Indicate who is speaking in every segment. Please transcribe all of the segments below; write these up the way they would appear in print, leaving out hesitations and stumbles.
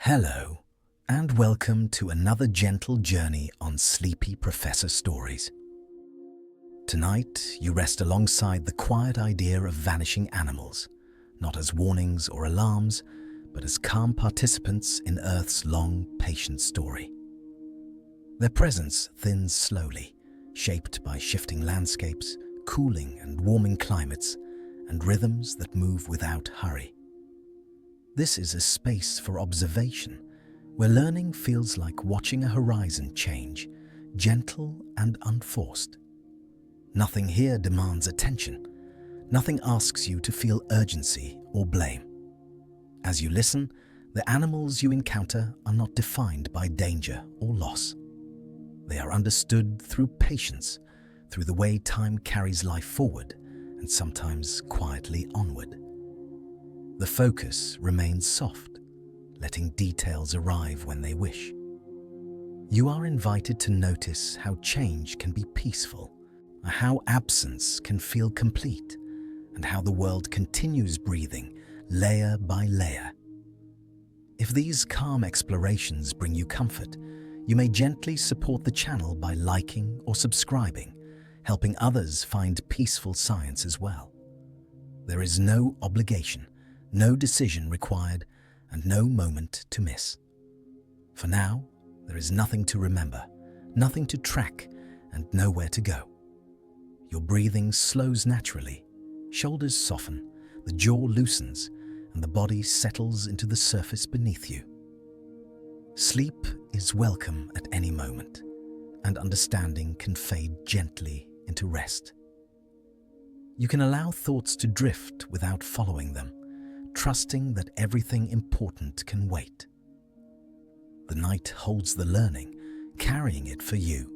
Speaker 1: Hello, and welcome to another gentle journey on Sleepy Professor Stories. Tonight, you rest alongside the quiet idea of vanishing animals, not as warnings or alarms, but as calm participants in Earth's long, patient story. Their presence thins slowly, shaped by shifting landscapes, cooling and warming climates, and rhythms that move without hurry. This is a space for observation, where learning feels like watching a horizon change, gentle and unforced. Nothing here demands attention. Nothing asks you to feel urgency or blame. As you listen, the animals you encounter are not defined by danger or loss. They are understood through patience, through the way time carries life forward and sometimes quietly onward. The focus remains soft, letting details arrive when they wish. You are invited to notice how change can be peaceful, how absence can feel complete, and how the world continues breathing layer by layer. If these calm explorations bring you comfort, you may gently support the channel by liking or subscribing, helping others find peaceful science as well. There is no obligation, no decision required, and no moment to miss. For now, there is nothing to remember, nothing to track, and nowhere to go. Your breathing slows naturally, shoulders soften, the jaw loosens, and the body settles into the surface beneath you. Sleep is welcome at any moment, and understanding can fade gently into rest. You can allow thoughts to drift without following them, trusting that everything important can wait. The night holds the learning, carrying it for you,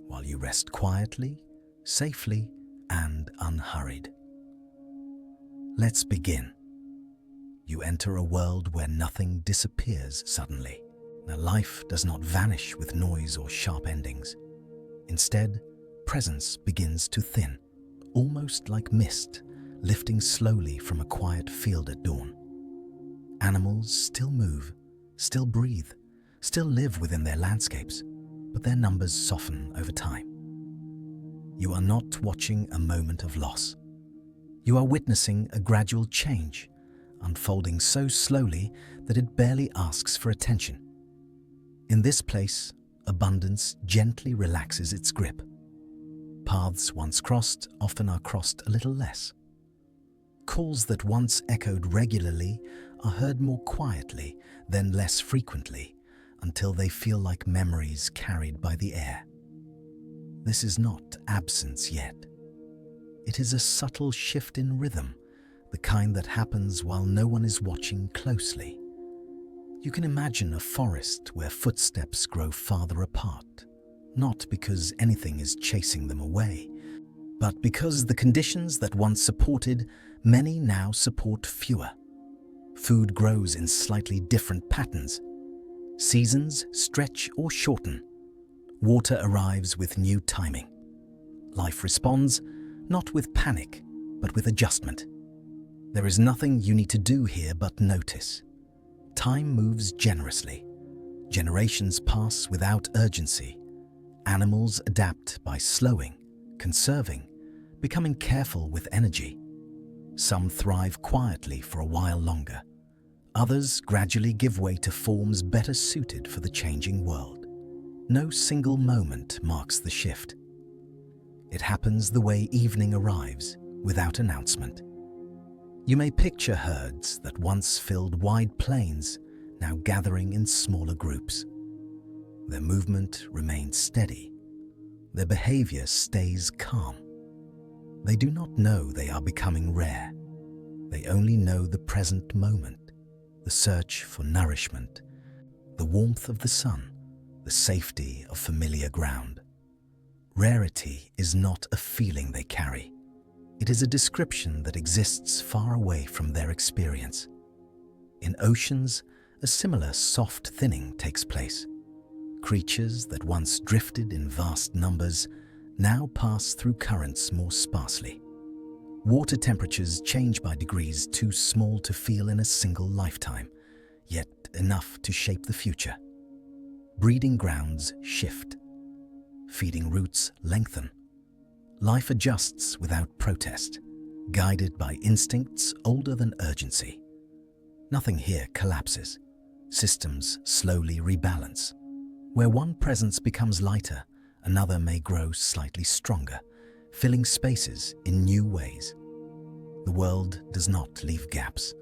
Speaker 1: while you rest quietly, safely, and unhurried. Let's begin. You enter a world where nothing disappears suddenly. Now, life does not vanish with noise or sharp endings. Instead, presence begins to thin, almost like mist, lifting slowly from a quiet field at dawn. Animals still move, still breathe, still live within their landscapes, but their numbers soften over time. You are not watching a moment of loss. You are witnessing a gradual change, unfolding so slowly that it barely asks for attention. In this place, abundance gently relaxes its grip. Paths once crossed often are crossed a little less. Calls that once echoed regularly are heard more quietly, then less frequently, until they feel like memories carried by the air. This is not absence yet. It is a subtle shift in rhythm, the kind that happens while no one is watching closely. You can imagine a forest where footsteps grow farther apart, not because anything is chasing them away, but because the conditions that once supported many now support fewer. Food grows in slightly different patterns. Seasons stretch or shorten. Water arrives with new timing. Life responds, not with panic, but with adjustment. There is nothing you need to do here but notice. Time moves generously. Generations pass without urgency. Animals adapt by slowing, conserving, becoming careful with energy. Some thrive quietly for a while longer. Others gradually give way to forms better suited for the changing world. No single moment marks the shift. It happens the way evening arrives, without announcement. You may picture herds that once filled wide plains, now gathering in smaller groups. Their movement remains steady. Their behavior stays calm. They do not know they are becoming rare. They only know the present moment, the search for nourishment, the warmth of the sun, the safety of familiar ground. Rarity is not a feeling they carry. It is a description that exists far away from their experience. In oceans, a similar soft thinning takes place. Creatures that once drifted in vast numbers now pass through currents more sparsely. Water temperatures change by degrees too small to feel in a single lifetime, yet enough to shape the future. Breeding grounds shift. Feeding routes lengthen. Life adjusts without protest, guided by instincts older than urgency. Nothing here collapses. Systems slowly rebalance. Where one presence becomes lighter, another may grow slightly stronger, filling spaces in new ways. The world does not leave gaps.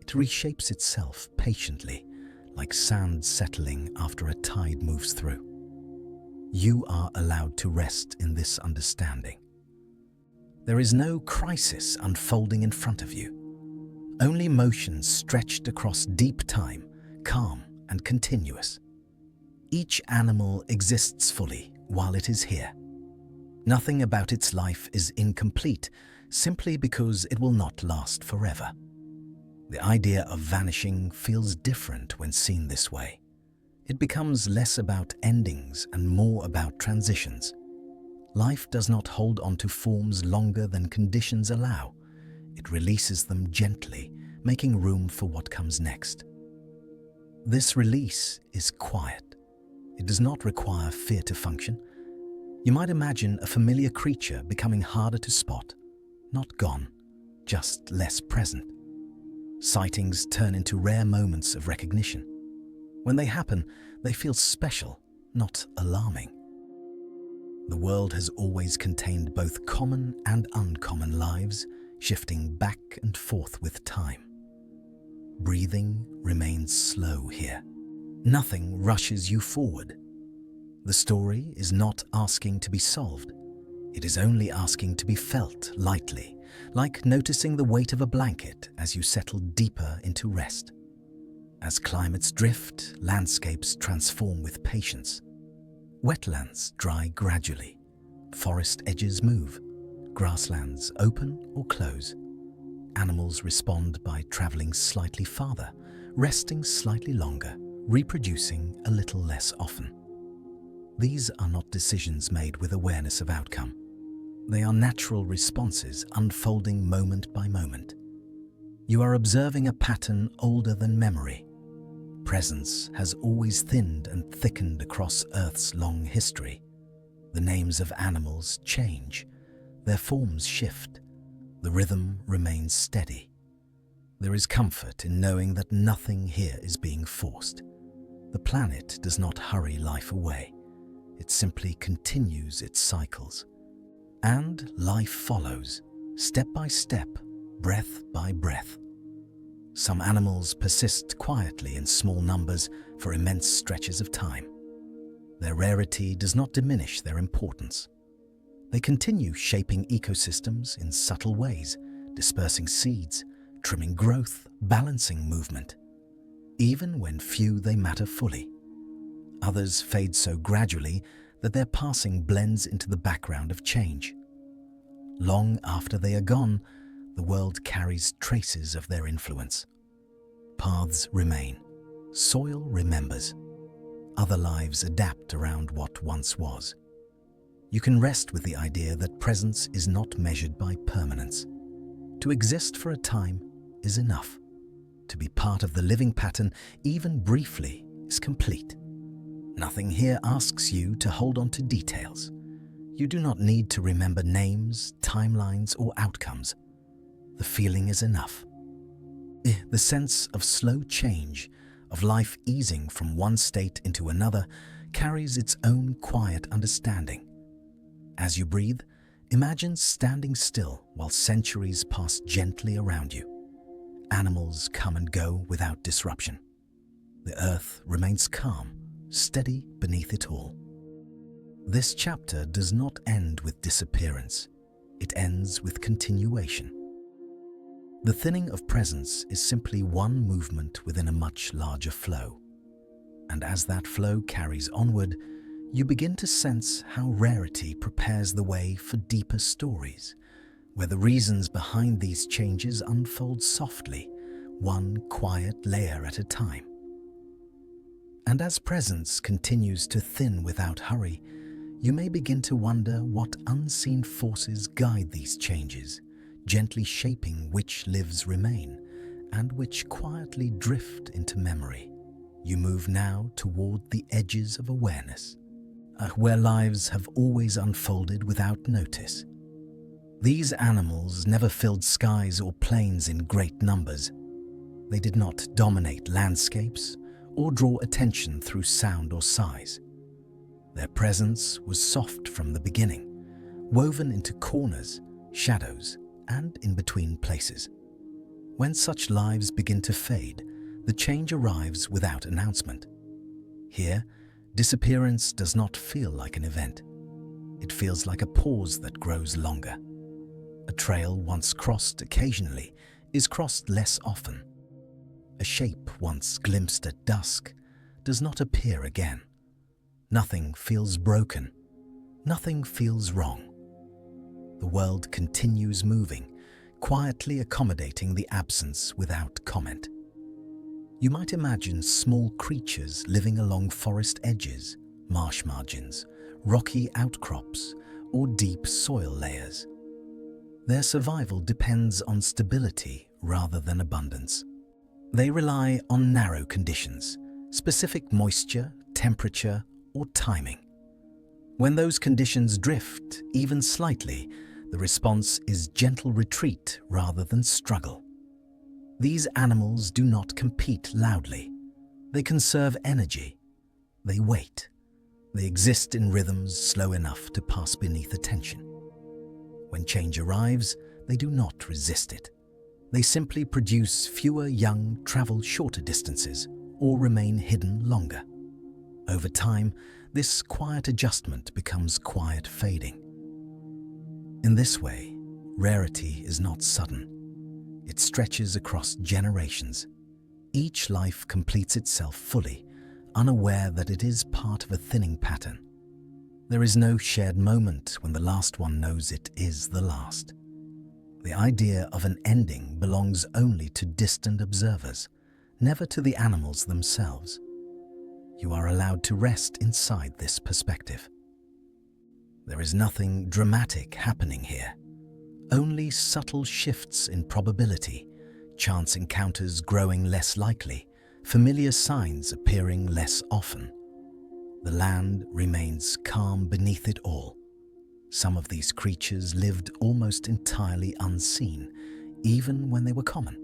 Speaker 1: It reshapes itself patiently, like sand settling after a tide moves through. You are allowed to rest in this understanding. There is no crisis unfolding in front of you. Only motions stretched across deep time, calm and continuous. Each animal exists fully while it is here. Nothing about its life is incomplete simply because it will not last forever. The idea of vanishing feels different when seen this way. It becomes less about endings and more about transitions. Life does not hold on to forms longer than conditions allow. It releases them gently, making room for what comes next. This release is quiet. It does not require fear to function. You might imagine a familiar creature becoming harder to spot, not gone, just less present. Sightings turn into rare moments of recognition. When they happen, they feel special, not alarming. The world has always contained both common and uncommon lives, shifting back and forth with time. Breathing remains slow here. Nothing rushes you forward. The story is not asking to be solved. It is only asking to be felt lightly, like noticing the weight of a blanket as you settle deeper into rest. As climates drift, landscapes transform with patience. Wetlands dry gradually. Forest edges move. Grasslands open or close. Animals respond by traveling slightly farther, resting slightly longer, reproducing a little less often. These are not decisions made with awareness of outcome. They are natural responses unfolding moment by moment. You are observing a pattern older than memory. Presence has always thinned and thickened across Earth's long history. The names of animals change. Their forms shift. The rhythm remains steady. There is comfort in knowing that nothing here is being forced. The planet does not hurry life away. It simply continues its cycles. And life follows, step by step, breath by breath. Some animals persist quietly in small numbers for immense stretches of time. Their rarity does not diminish their importance. They continue shaping ecosystems in subtle ways, dispersing seeds, trimming growth, balancing movement. Even when few they matter fully. Others fade so gradually that their passing blends into the background of change. Long after they are gone, the world carries traces of their influence. Paths remain. Soil remembers. Other lives adapt around what once was. You can rest with the idea that presence is not measured by permanence. To exist for a time is enough. To be part of the living pattern, even briefly, is complete. Nothing here asks you to hold on to details. You do not need to remember names, timelines, or outcomes. The feeling is enough. The sense of slow change, of life easing from one state into another, carries its own quiet understanding. As you breathe, imagine standing still while centuries pass gently around you. Animals come and go without disruption. The earth remains calm, steady beneath it all. This chapter does not end with disappearance. It ends with continuation. The thinning of presence is simply one movement within a much larger flow. And as that flow carries onward, you begin to sense how rarity prepares the way for deeper stories, where the reasons behind these changes unfold softly, one quiet layer at a time. And as presence continues to thin without hurry, you may begin to wonder what unseen forces guide these changes, gently shaping which lives remain and which quietly drift into memory. You move now toward the edges of awareness, where lives have always unfolded without notice. These animals never filled skies or plains in great numbers. They did not dominate landscapes or draw attention through sound or size. Their presence was soft from the beginning, woven into corners, shadows, and in between places. When such lives begin to fade, the change arrives without announcement. Here, disappearance does not feel like an event. It feels like a pause that grows longer. A trail once crossed occasionally is crossed less often. A shape once glimpsed at dusk does not appear again. Nothing feels broken. Nothing feels wrong. The world continues moving, quietly accommodating the absence without comment. You might imagine small creatures living along forest edges, marsh margins, rocky outcrops, or deep soil layers. Their survival depends on stability rather than abundance. They rely on narrow conditions, specific moisture, temperature, or timing. When those conditions drift, even slightly, the response is gentle retreat rather than struggle. These animals do not compete loudly. They conserve energy. They wait. They exist in rhythms slow enough to pass beneath attention. When change arrives, they do not resist it. They simply produce fewer young, travel shorter distances, or remain hidden longer. Over time, this quiet adjustment becomes quiet fading. In this way, rarity is not sudden. It stretches across generations. Each life completes itself fully, unaware that it is part of a thinning pattern. There is no shared moment when the last one knows it is the last. The idea of an ending belongs only to distant observers, never to the animals themselves. You are allowed to rest inside this perspective. There is nothing dramatic happening here. Only subtle shifts in probability, chance encounters growing less likely, familiar signs appearing less often. The land remains calm beneath it all. Some of these creatures lived almost entirely unseen, even when they were common.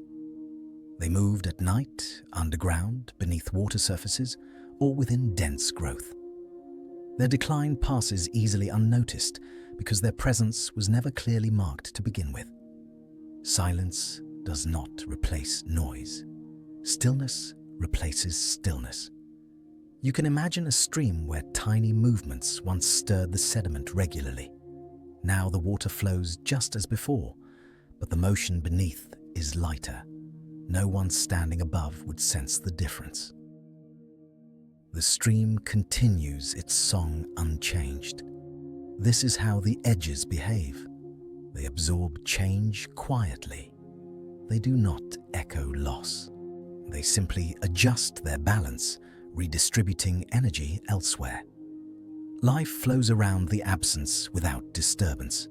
Speaker 1: They moved at night, underground, beneath water surfaces, or within dense growth. Their decline passes easily unnoticed because their presence was never clearly marked to begin with. Silence does not replace noise. Stillness replaces stillness. You can imagine a stream where tiny movements once stirred the sediment regularly. Now the water flows just as before, but the motion beneath is lighter. No one standing above would sense the difference. The stream continues its song unchanged. This is how the edges behave. They absorb change quietly. They do not echo loss. They simply adjust their balance, redistributing energy elsewhere. Life flows around the absence without disturbance.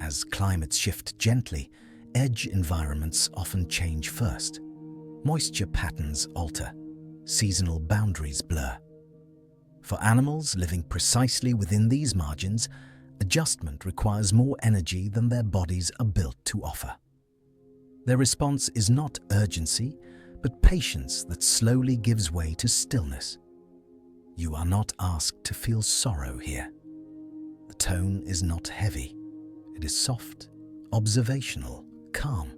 Speaker 1: As climates shift gently, edge environments often change first. Moisture patterns alter. Seasonal boundaries blur. For animals living precisely within these margins, adjustment requires more energy than their bodies are built to offer. Their response is not urgency, but patience that slowly gives way to stillness. You are not asked to feel sorrow here. The tone is not heavy. It is soft, observational, calm.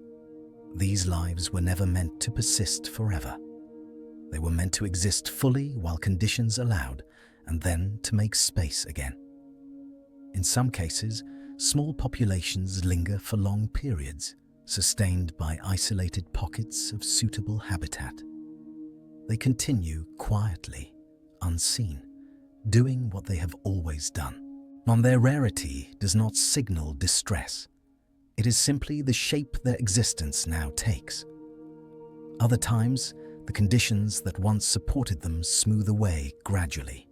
Speaker 1: These lives were never meant to persist forever. They were meant to exist fully while conditions allowed, and then to make space again. In some cases, small populations linger for long periods, sustained by isolated pockets of suitable habitat. They continue quietly, unseen, doing what they have always done. And their rarity does not signal distress. It is simply the shape their existence now takes. Other times, the conditions that once supported them smooth away gradually.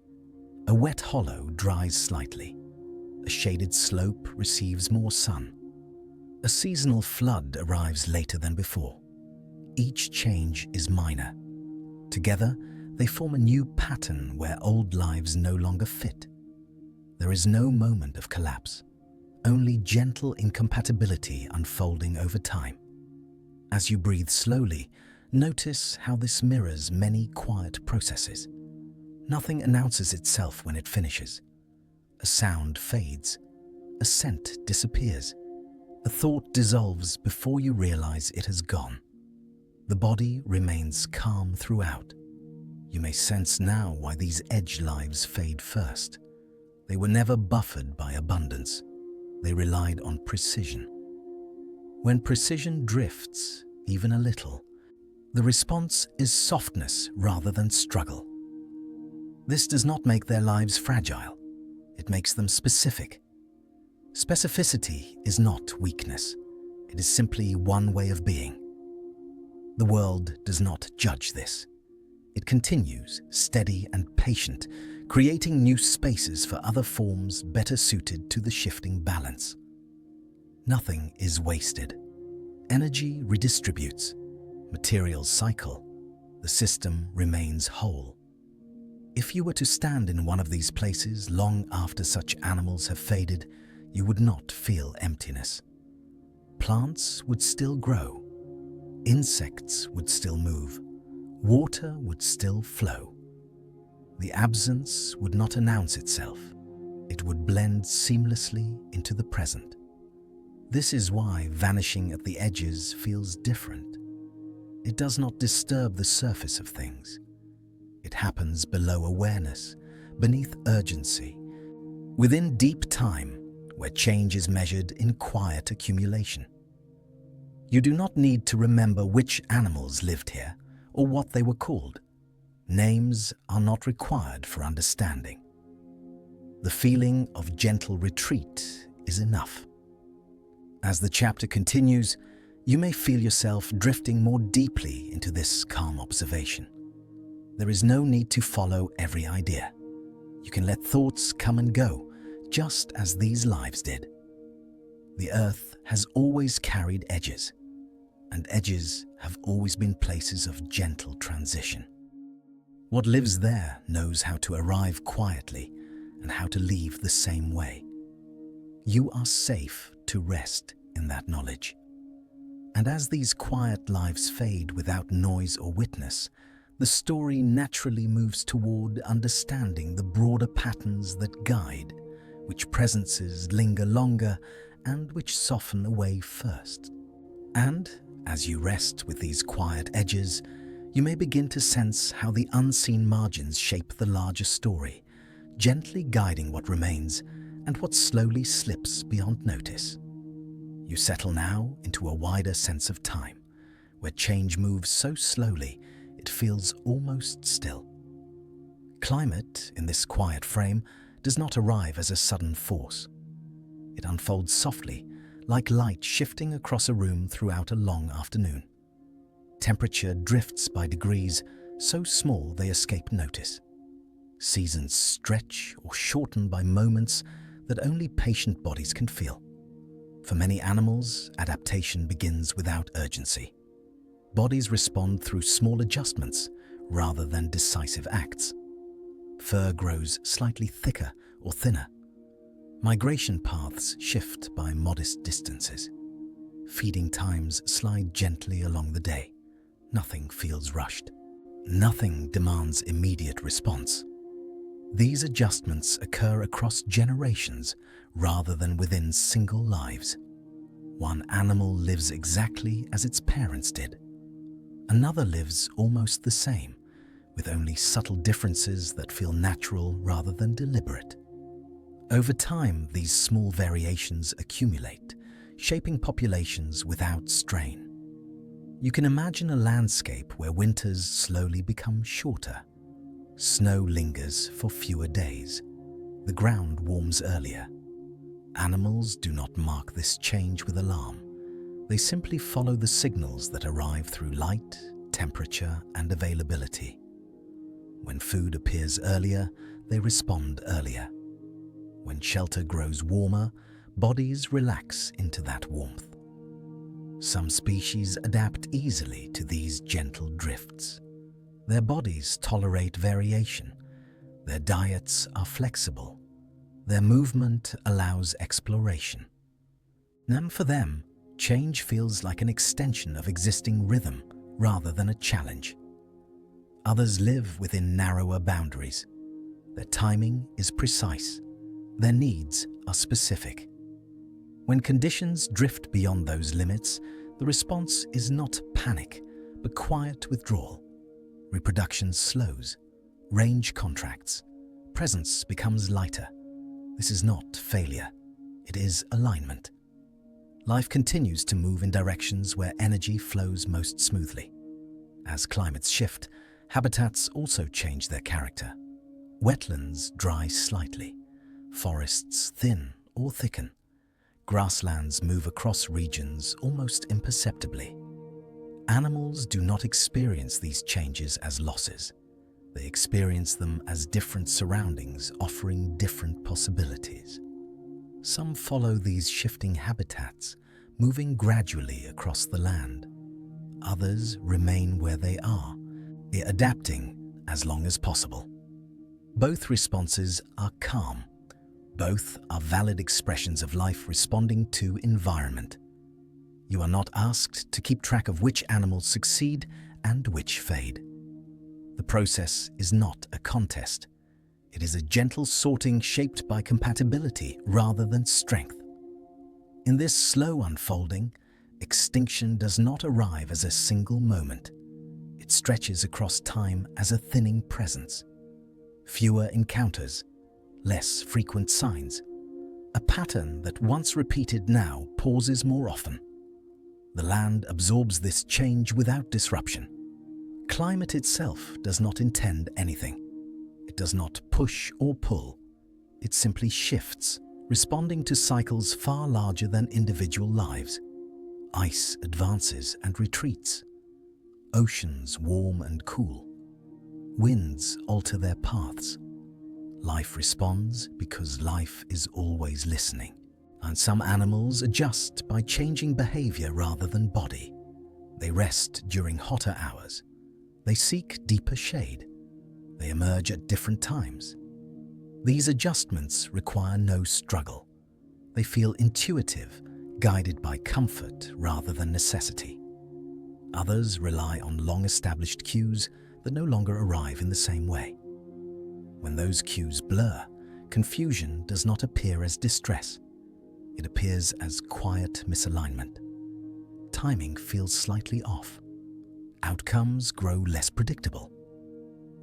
Speaker 1: A wet hollow dries slightly. A shaded slope receives more sun. A seasonal flood arrives later than before. each change is minor. Together, they form a new pattern where old lives no longer fit. There is no moment of collapse, only gentle incompatibility unfolding over time. As you breathe slowly, notice how this mirrors many quiet processes. Nothing announces itself when it finishes. A sound fades, a scent disappears, a thought dissolves before you realize it has gone. The body remains calm throughout. You may sense now why these edge lives fade first. They were never buffered by abundance. They relied on precision. When precision drifts, even a little, the response is softness rather than struggle. This does not make their lives fragile. It makes them specific. Specificity is not weakness. It is simply one way of being. The world does not judge this. It continues, steady and patient, creating new spaces for other forms better suited to the shifting balance. Nothing is wasted. Energy redistributes. Materials cycle. The system remains whole. If you were to stand in one of these places long after such animals have faded, you would not feel emptiness. Plants would still grow. Insects would still move. Water would still flow. The absence would not announce itself. It would blend seamlessly into the present. This is why vanishing at the edges feels different. It does not disturb the surface of things. It happens below awareness, beneath urgency, within deep time, where change is measured in quiet accumulation. You do not need to remember which animals lived here or what they were called. Names are not required for understanding. The feeling of gentle retreat is enough. As the chapter continues, you may feel yourself drifting more deeply into this calm observation. There is no need to follow every idea. You can let thoughts come and go, just as these lives did. The earth has always carried edges, and edges have always been places of gentle transition. What lives there knows how to arrive quietly and how to leave the same way. You are safe to rest in that knowledge. And as these quiet lives fade without noise or witness, the story naturally moves toward understanding the broader patterns that guide, which presences linger longer and which soften away first. And as you rest with these quiet edges, you may begin to sense how the unseen margins shape the larger story, gently guiding what remains and what slowly slips beyond notice. You settle now into a wider sense of time, where change moves so slowly it feels almost still. Climate, in this quiet frame, does not arrive as a sudden force. It unfolds softly, like light shifting across a room throughout a long afternoon. Temperature drifts by degrees, so small they escape notice. Seasons stretch or shorten by moments that only patient bodies can feel. For many animals, adaptation begins without urgency. Bodies respond through small adjustments rather than decisive acts. Fur grows slightly thicker or thinner. Migration paths shift by modest distances. Feeding times slide gently along the day. Nothing feels rushed. Nothing demands immediate response. These adjustments occur across generations rather than within single lives. One animal lives exactly as its parents did. Another lives almost the same, with only subtle differences that feel natural rather than deliberate. Over time, these small variations accumulate, shaping populations without strain. You can imagine a landscape where winters slowly become shorter. Snow lingers for fewer days. The ground warms earlier. Animals do not mark this change with alarm. They simply follow the signals that arrive through light, temperature, and availability. When food appears earlier, they respond earlier. When shelter grows warmer, bodies relax into that warmth. Some species adapt easily to these gentle drifts. Their bodies tolerate variation. Their diets are flexible. Their movement allows exploration. And for them, change feels like an extension of existing rhythm rather than a challenge. Others live within narrower boundaries. Their timing is precise. Their needs are specific. When conditions drift beyond those limits, the response is not panic, but quiet withdrawal. Reproduction slows, range contracts, presence becomes lighter. This is not failure, it is alignment. Life continues to move in directions where energy flows most smoothly. As climates shift, habitats also change their character. Wetlands dry slightly, forests thin or thicken. Grasslands move across regions almost imperceptibly. Animals do not experience these changes as losses. They experience them as different surroundings offering different possibilities. Some follow these shifting habitats, moving gradually across the land. Others remain where they are, adapting as long as possible. Both responses are calm. Both are valid expressions of life responding to environment. You are not asked to keep track of which animals succeed and which fade. The process is not a contest. It is a gentle sorting shaped by compatibility rather than strength. In this slow unfolding, extinction does not arrive as a single moment. It stretches across time as a thinning presence. Fewer encounters, less frequent signs. A pattern that once repeated now pauses more often. The land absorbs this change without disruption. Climate itself does not intend anything. It does not push or pull. It simply shifts, responding to cycles far larger than individual lives. Ice advances and retreats. Oceans warm and cool. Winds alter their paths. Life responds because life is always listening. And some animals adjust by changing behavior rather than body. They rest during hotter hours. They seek deeper shade. They emerge at different times. These adjustments require no struggle. They feel intuitive, guided by comfort rather than necessity. Others rely on long-established cues that no longer arrive in the same way. When those cues blur, confusion does not appear as distress. It appears as quiet misalignment. Timing feels slightly off. Outcomes grow less predictable.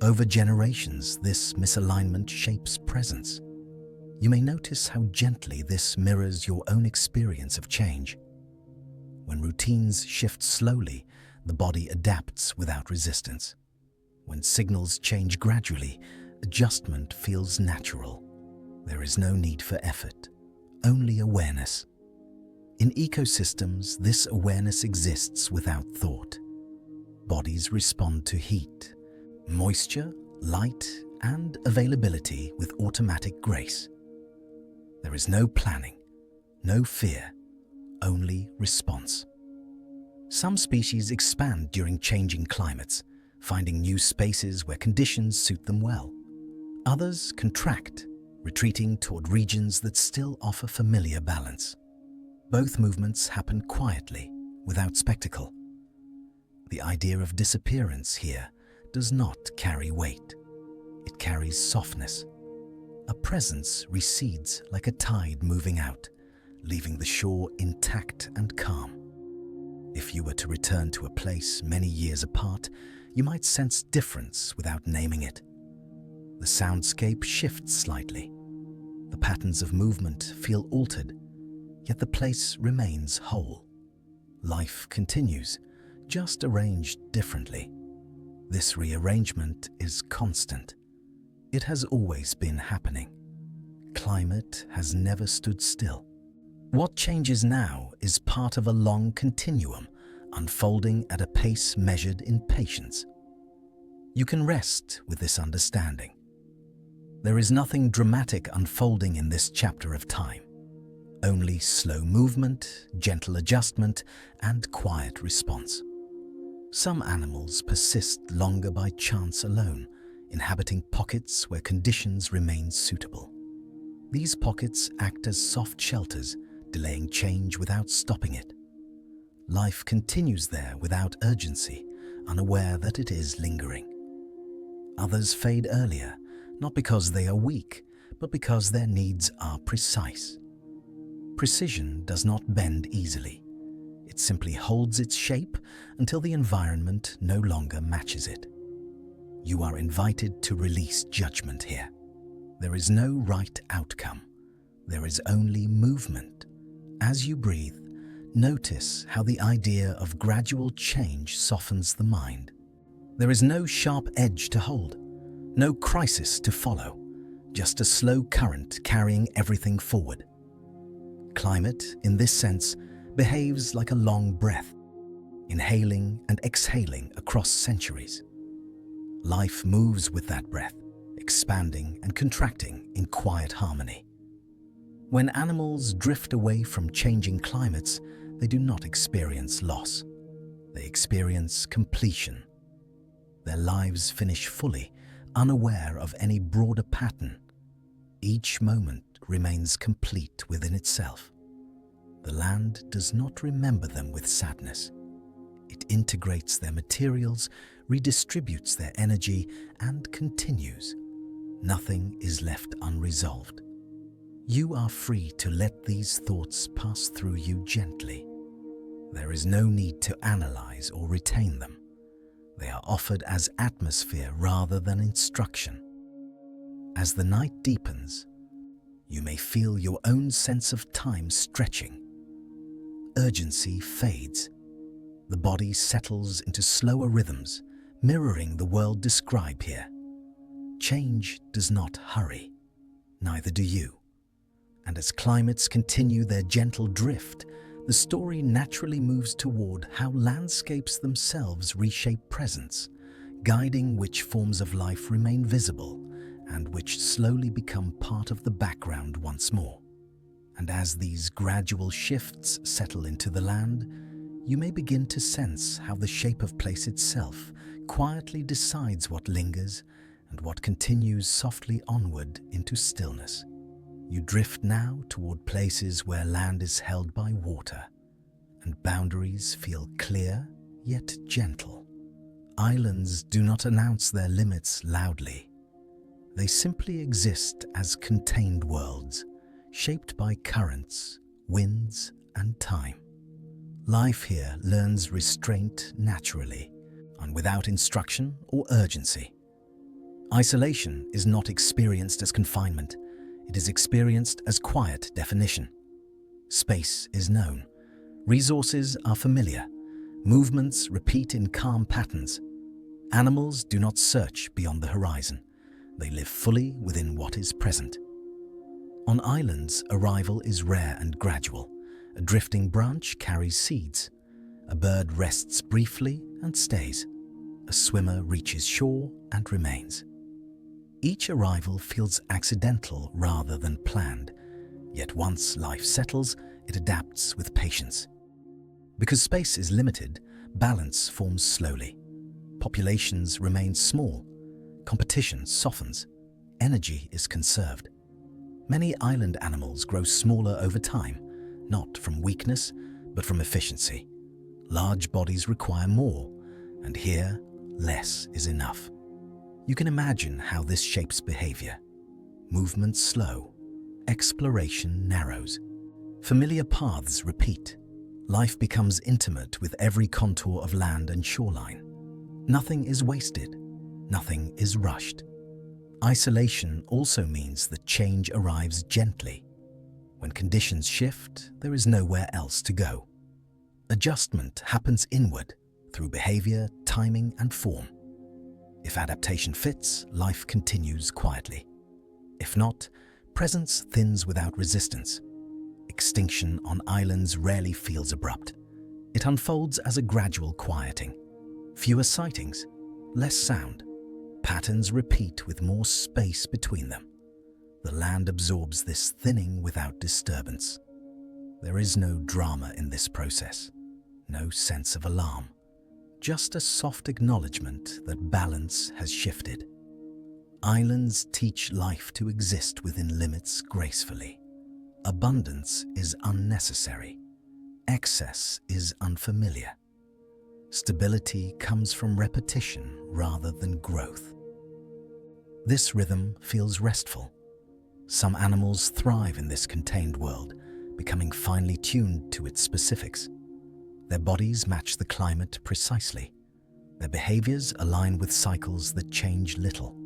Speaker 1: Over generations, this misalignment shapes presence. You may notice how gently this mirrors your own experience of change. When routines shift slowly, the body adapts without resistance. When signals change gradually, adjustment feels natural. There is no need for effort, only awareness. In ecosystems, this awareness exists without thought. Bodies respond to heat, moisture, light, and availability with automatic grace. There is no planning, no fear, only response. Some species expand during changing climates, finding new spaces where conditions suit them well. Others contract, retreating toward regions that still offer familiar balance. Both movements happen quietly, without spectacle. The idea of disappearance here does not carry weight. It carries softness. A presence recedes like a tide moving out, leaving the shore intact and calm. If you were to return to a place many years apart, you might sense difference without naming it. The soundscape shifts slightly. The patterns of movement feel altered, yet the place remains whole. Life continues, just arranged differently. This rearrangement is constant. It has always been happening. Climate has never stood still. What changes now is part of a long continuum, unfolding at a pace measured in patience. You can rest with this understanding. There is nothing dramatic unfolding in this chapter of time. Only slow movement, gentle adjustment, and quiet response. Some animals persist longer by chance alone, inhabiting pockets where conditions remain suitable. These pockets act as soft shelters, delaying change without stopping it. Life continues there without urgency, unaware that it is lingering. Others fade earlier, not because they are weak, but because their needs are precise. Precision does not bend easily. It simply holds its shape until the environment no longer matches it. You are invited to release judgment here. There is no right outcome. There is only movement. As you breathe, notice how the idea of gradual change softens the mind. There is no sharp edge to hold, no crisis to follow, just a slow current carrying everything forward. Climate, in this sense, behaves like a long breath, inhaling and exhaling across centuries. Life moves with that breath, expanding and contracting in quiet harmony. When animals drift away from changing climates, they do not experience loss. They experience completion. Their lives finish fully, unaware of any broader pattern. Each moment remains complete within itself. The land does not remember them with sadness. It integrates their materials, redistributes their energy, and continues. Nothing is left unresolved. You are free to let these thoughts pass through you gently. There is no need to analyze or retain them. They are offered as atmosphere rather than instruction. As the night deepens, you may feel your own sense of time stretching. Urgency fades. The body settles into slower rhythms, mirroring the world described here. Change does not hurry, neither do you. And as climates continue their gentle drift, the story naturally moves toward how landscapes themselves reshape presence, guiding which forms of life remain visible and which slowly become part of the background once more. And as these gradual shifts settle into the land, you may begin to sense how the shape of place itself quietly decides what lingers and what continues softly onward into stillness. You drift now toward places where land is held by water, and boundaries feel clear yet gentle. Islands do not announce their limits loudly. They simply exist as contained worlds, shaped by currents, winds, and time. Life here learns restraint naturally, and without instruction or urgency. Isolation is not experienced as confinement. It is experienced as quiet definition. Space is known. Resources are familiar. Movements repeat in calm patterns. Animals do not search beyond the horizon. They live fully within what is present. On islands, arrival is rare and gradual. A drifting branch carries seeds. A bird rests briefly and stays. A swimmer reaches shore and remains. Each arrival feels accidental rather than planned, yet once life settles, it adapts with patience. Because space is limited, balance forms slowly. Populations remain small. Competition softens. Energy is conserved. Many island animals grow smaller over time, not from weakness, but from efficiency. Large bodies require more, and here, less is enough. You can imagine how this shapes behavior. Movement slow, exploration narrows. Familiar paths repeat. Life becomes intimate with every contour of land and shoreline. Nothing is wasted. Nothing is rushed. Isolation also means that change arrives gently. When conditions shift, there is nowhere else to go. Adjustment happens inward, through behavior, timing, and form. If adaptation fits, life continues quietly. If not, presence thins without resistance. Extinction on islands rarely feels abrupt. It unfolds as a gradual quieting. Fewer sightings, less sound. Patterns repeat with more space between them. The land absorbs this thinning without disturbance. There is no drama in this process, no sense of alarm, just a soft acknowledgement that balance has shifted. Islands teach life to exist within limits gracefully. Abundance is unnecessary. Excess is unfamiliar. Stability comes from repetition rather than growth. This rhythm feels restful. Some animals thrive in this contained world, becoming finely tuned to its specifics. Their bodies match the climate precisely. Their behaviors align with cycles that change little.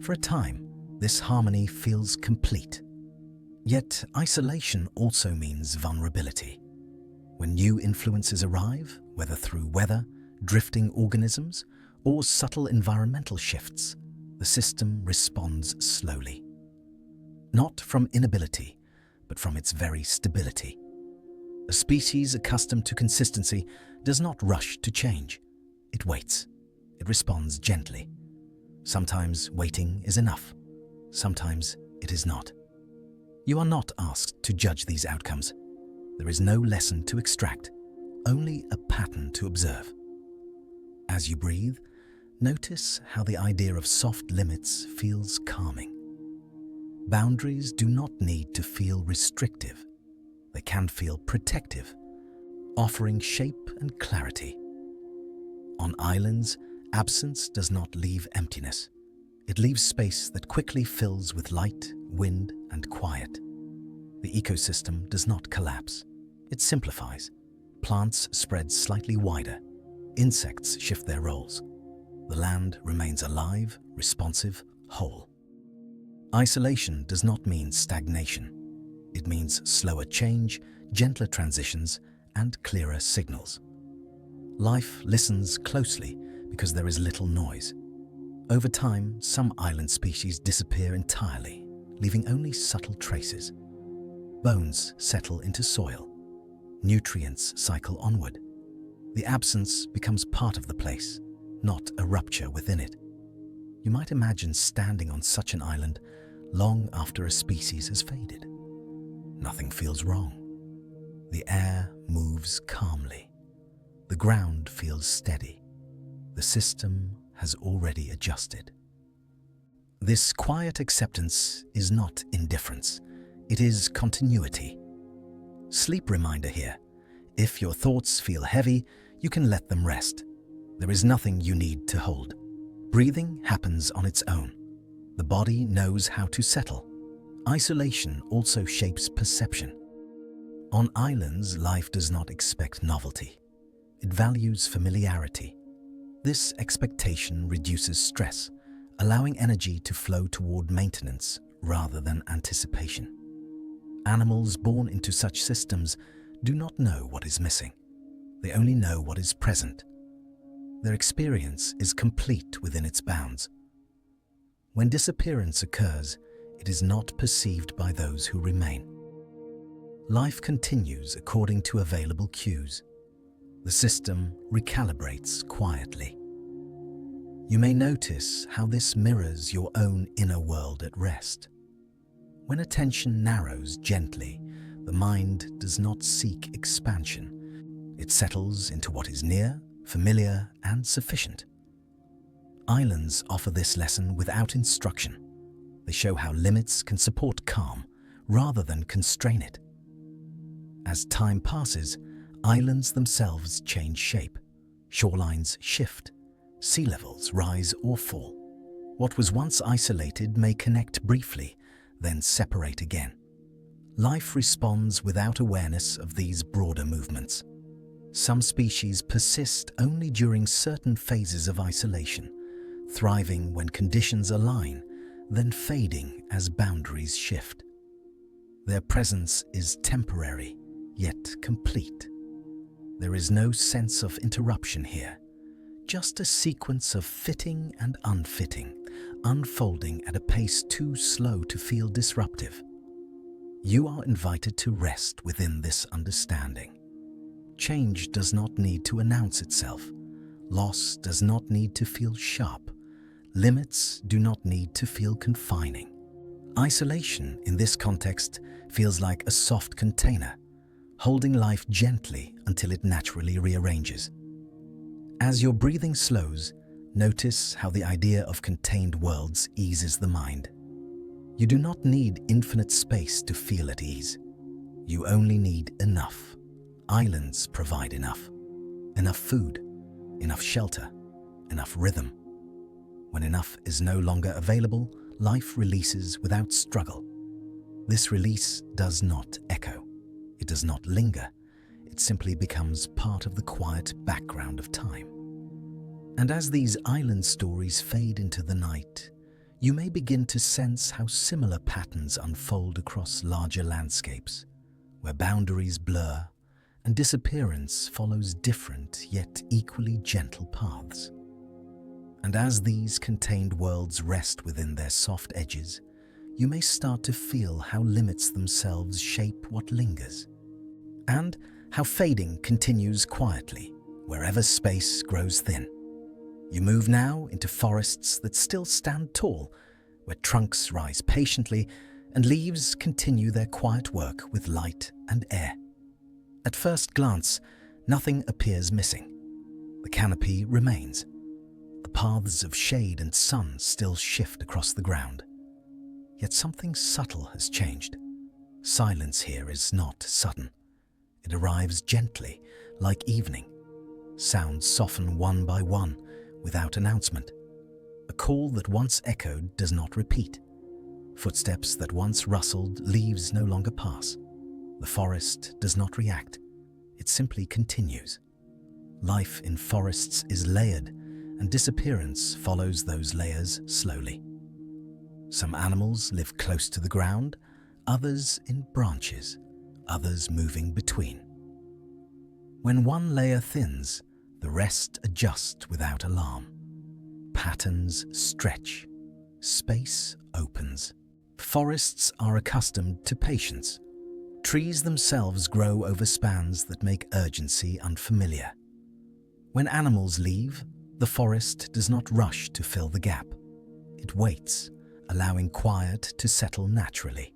Speaker 1: For a time, this harmony feels complete. Yet, isolation also means vulnerability. When new influences arrive, whether through weather, drifting organisms, or subtle environmental shifts, the system responds slowly. Not from inability, but from its very stability. A species accustomed to consistency does not rush to change. It waits. It responds gently. Sometimes waiting is enough. Sometimes it is not. You are not asked to judge these outcomes. There is no lesson to extract, only a pattern to observe. As you breathe, notice how the idea of soft limits feels calming. Boundaries do not need to feel restrictive. They can feel protective, offering shape and clarity. On islands, absence does not leave emptiness. It leaves space that quickly fills with light, wind, and quiet. The ecosystem does not collapse. It simplifies. Plants spread slightly wider. Insects shift their roles. The land remains alive, responsive, whole. Isolation does not mean stagnation. It means slower change, gentler transitions, and clearer signals. Life listens closely because there is little noise. Over time, some island species disappear entirely, leaving only subtle traces. Bones settle into soil. Nutrients cycle onward. The absence becomes part of the place, not a rupture within it. You might imagine standing on such an island long after a species has faded. Nothing feels wrong. The air moves calmly. The ground feels steady. The system has already adjusted. This quiet acceptance is not indifference. It is continuity. Sleep reminder here. If your thoughts feel heavy, you can let them rest. There is nothing you need to hold. Breathing happens on its own. The body knows how to settle. Isolation also shapes perception. On islands, life does not expect novelty. It values familiarity. This expectation reduces stress, allowing energy to flow toward maintenance rather than anticipation. Animals born into such systems do not know what is missing. They only know what is present. Their experience is complete within its bounds. When disappearance occurs, it is not perceived by those who remain. Life continues according to available cues. The system recalibrates quietly. You may notice how this mirrors your own inner world at rest. When attention narrows gently, the mind does not seek expansion. It settles into what is near, familiar, and sufficient. Islands offer this lesson without instruction. They show how limits can support calm rather than constrain it. As time passes, islands themselves change shape. Shorelines shift. Sea levels rise or fall. What was once isolated may connect briefly, then separate again. Life responds without awareness of these broader movements. Some species persist only during certain phases of isolation, thriving when conditions align, then fading as boundaries shift. Their presence is temporary, yet complete. There is no sense of interruption here, just a sequence of fitting and unfitting, unfolding at a pace too slow to feel disruptive. You are invited to rest within this understanding. Change does not need to announce itself. Loss does not need to feel sharp. Limits do not need to feel confining. Isolation, in this context, feels like a soft container, holding life gently until it naturally rearranges. As your breathing slows, notice how the idea of contained worlds eases the mind. You do not need infinite space to feel at ease. You only need enough. Islands provide enough. Enough food, enough shelter, enough rhythm. When enough is no longer available, life releases without struggle. This release does not echo. It does not linger. It simply becomes part of the quiet background of time. And as these island stories fade into the night, you may begin to sense how similar patterns unfold across larger landscapes, where boundaries blur and disappearance follows different yet equally gentle paths. And as these contained worlds rest within their soft edges, you may start to feel how limits themselves shape what lingers, and how fading continues quietly wherever space grows thin. You move now into forests that still stand tall, where trunks rise patiently and leaves continue their quiet work with light and air. At first glance, nothing appears missing. The canopy remains. The paths of shade and sun still shift across the ground. Yet something subtle has changed. Silence here is not sudden. It arrives gently, like evening. Sounds soften one by one, without announcement. A call that once echoed does not repeat. Footsteps that once rustled leaves no longer pass. The forest does not react. It simply continues. Life in forests is layered, and disappearance follows those layers slowly. Some animals live close to the ground, others in branches, others moving between. When one layer thins, the rest adjust without alarm. Patterns stretch. Space opens. Forests are accustomed to patience. Trees themselves grow over spans that make urgency unfamiliar. When animals leave, the forest does not rush to fill the gap. It waits, allowing quiet to settle naturally.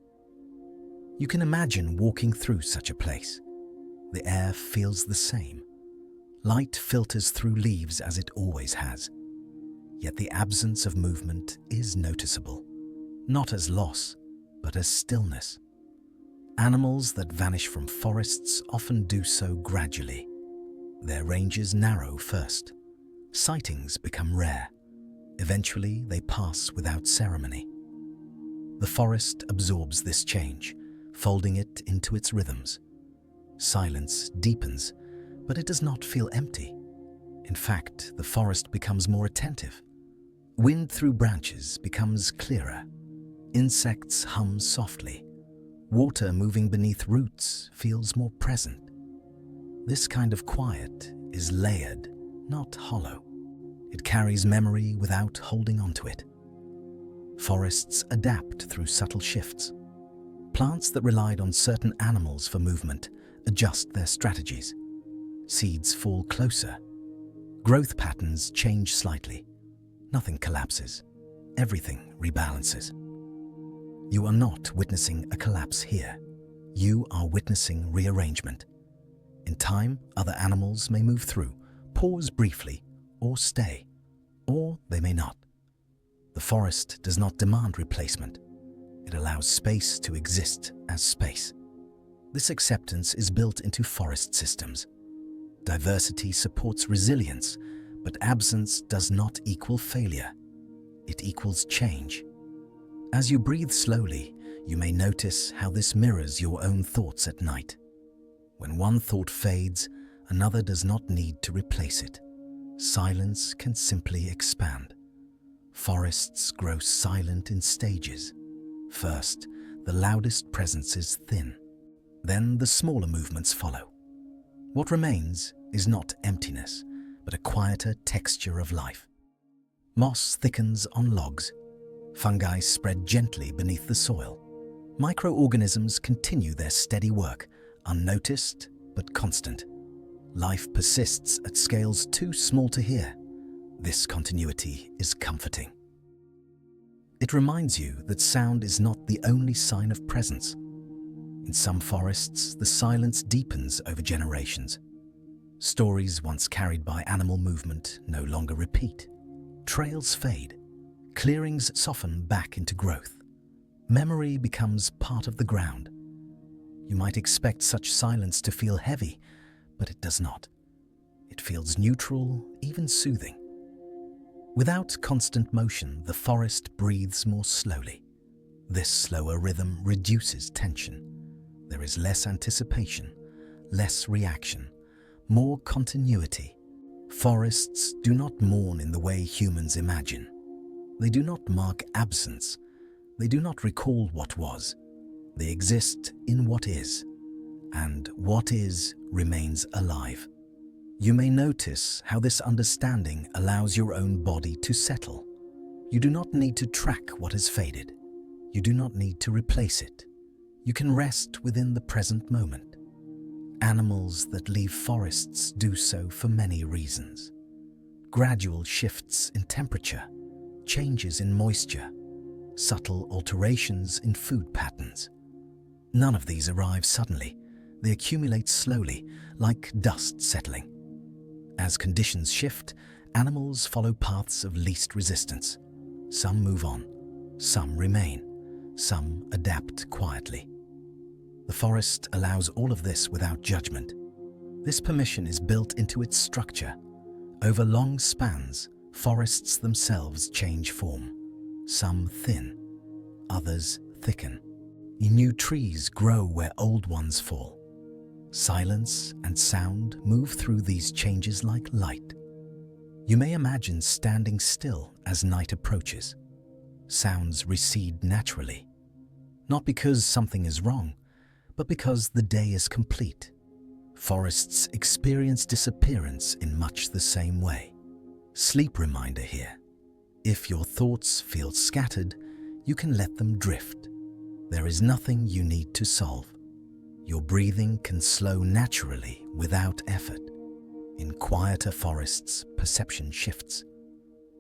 Speaker 1: You can imagine walking through such a place. The air feels the same. Light filters through leaves as it always has. Yet the absence of movement is noticeable, not as loss, but as stillness. Animals that vanish from forests often do so gradually. Their ranges narrow first. Sightings become rare. Eventually, they pass without ceremony. The forest absorbs this change, folding it into its rhythms. Silence deepens, but it does not feel empty. In fact, the forest becomes more attentive. Wind through branches becomes clearer. Insects hum softly. Water moving beneath roots feels more present. This kind of quiet is layered, not hollow. It carries memory without holding onto it. Forests adapt through subtle shifts. Plants that relied on certain animals for movement adjust their strategies. Seeds fall closer. Growth patterns change slightly. Nothing collapses. Everything rebalances. You are not witnessing a collapse here. You are witnessing rearrangement. In time, other animals may move through, pause briefly, or stay, or they may not. The forest does not demand replacement. It allows space to exist as space. This acceptance is built into forest systems. Diversity supports resilience, but absence does not equal failure. It equals change. As you breathe slowly, you may notice how this mirrors your own thoughts at night. When one thought fades, another does not need to replace it. Silence can simply expand. Forests grow silent in stages. First, the loudest presence is thin. Then the smaller movements follow. What remains is not emptiness, but a quieter texture of life. Moss thickens on logs. Fungi spread gently beneath the soil. Microorganisms continue their steady work, unnoticed but constant. Life persists at scales too small to hear. This continuity is comforting. It reminds you that sound is not the only sign of presence. In some forests, the silence deepens over generations. Stories once carried by animal movement no longer repeat. Trails fade. Clearings soften back into growth. Memory becomes part of the ground. You might expect such silence to feel heavy, but it does not. It feels neutral, even soothing. Without constant motion, the forest breathes more slowly. This slower rhythm reduces tension. There is less anticipation, less reaction, more continuity. Forests do not mourn in the way humans imagine. They do not mark absence. They do not recall what was. They exist in what is, and what is remains alive. You may notice how this understanding allows your own body to settle. You do not need to track what has faded. You do not need to replace it. You can rest within the present moment. Animals that leave forests do so for many reasons. Gradual shifts in temperature, changes in moisture, subtle alterations in food patterns. None of these arrive suddenly. They accumulate slowly, like dust settling. As conditions shift, animals follow paths of least resistance. Some move on, some remain, some adapt quietly. The forest allows all of this without judgment. This permission is built into its structure. Over long spans, forests themselves change form. Some thin, others thicken. New trees grow where old ones fall. Silence and sound move through these changes like light. You may imagine standing still as night approaches. Sounds recede naturally, not because something is wrong, but because the day is complete. Forests experience disappearance in much the same way. Sleep reminder here. If your thoughts feel scattered, you can let them drift. There is nothing you need to solve. Your breathing can slow naturally without effort. In quieter forests, perception shifts.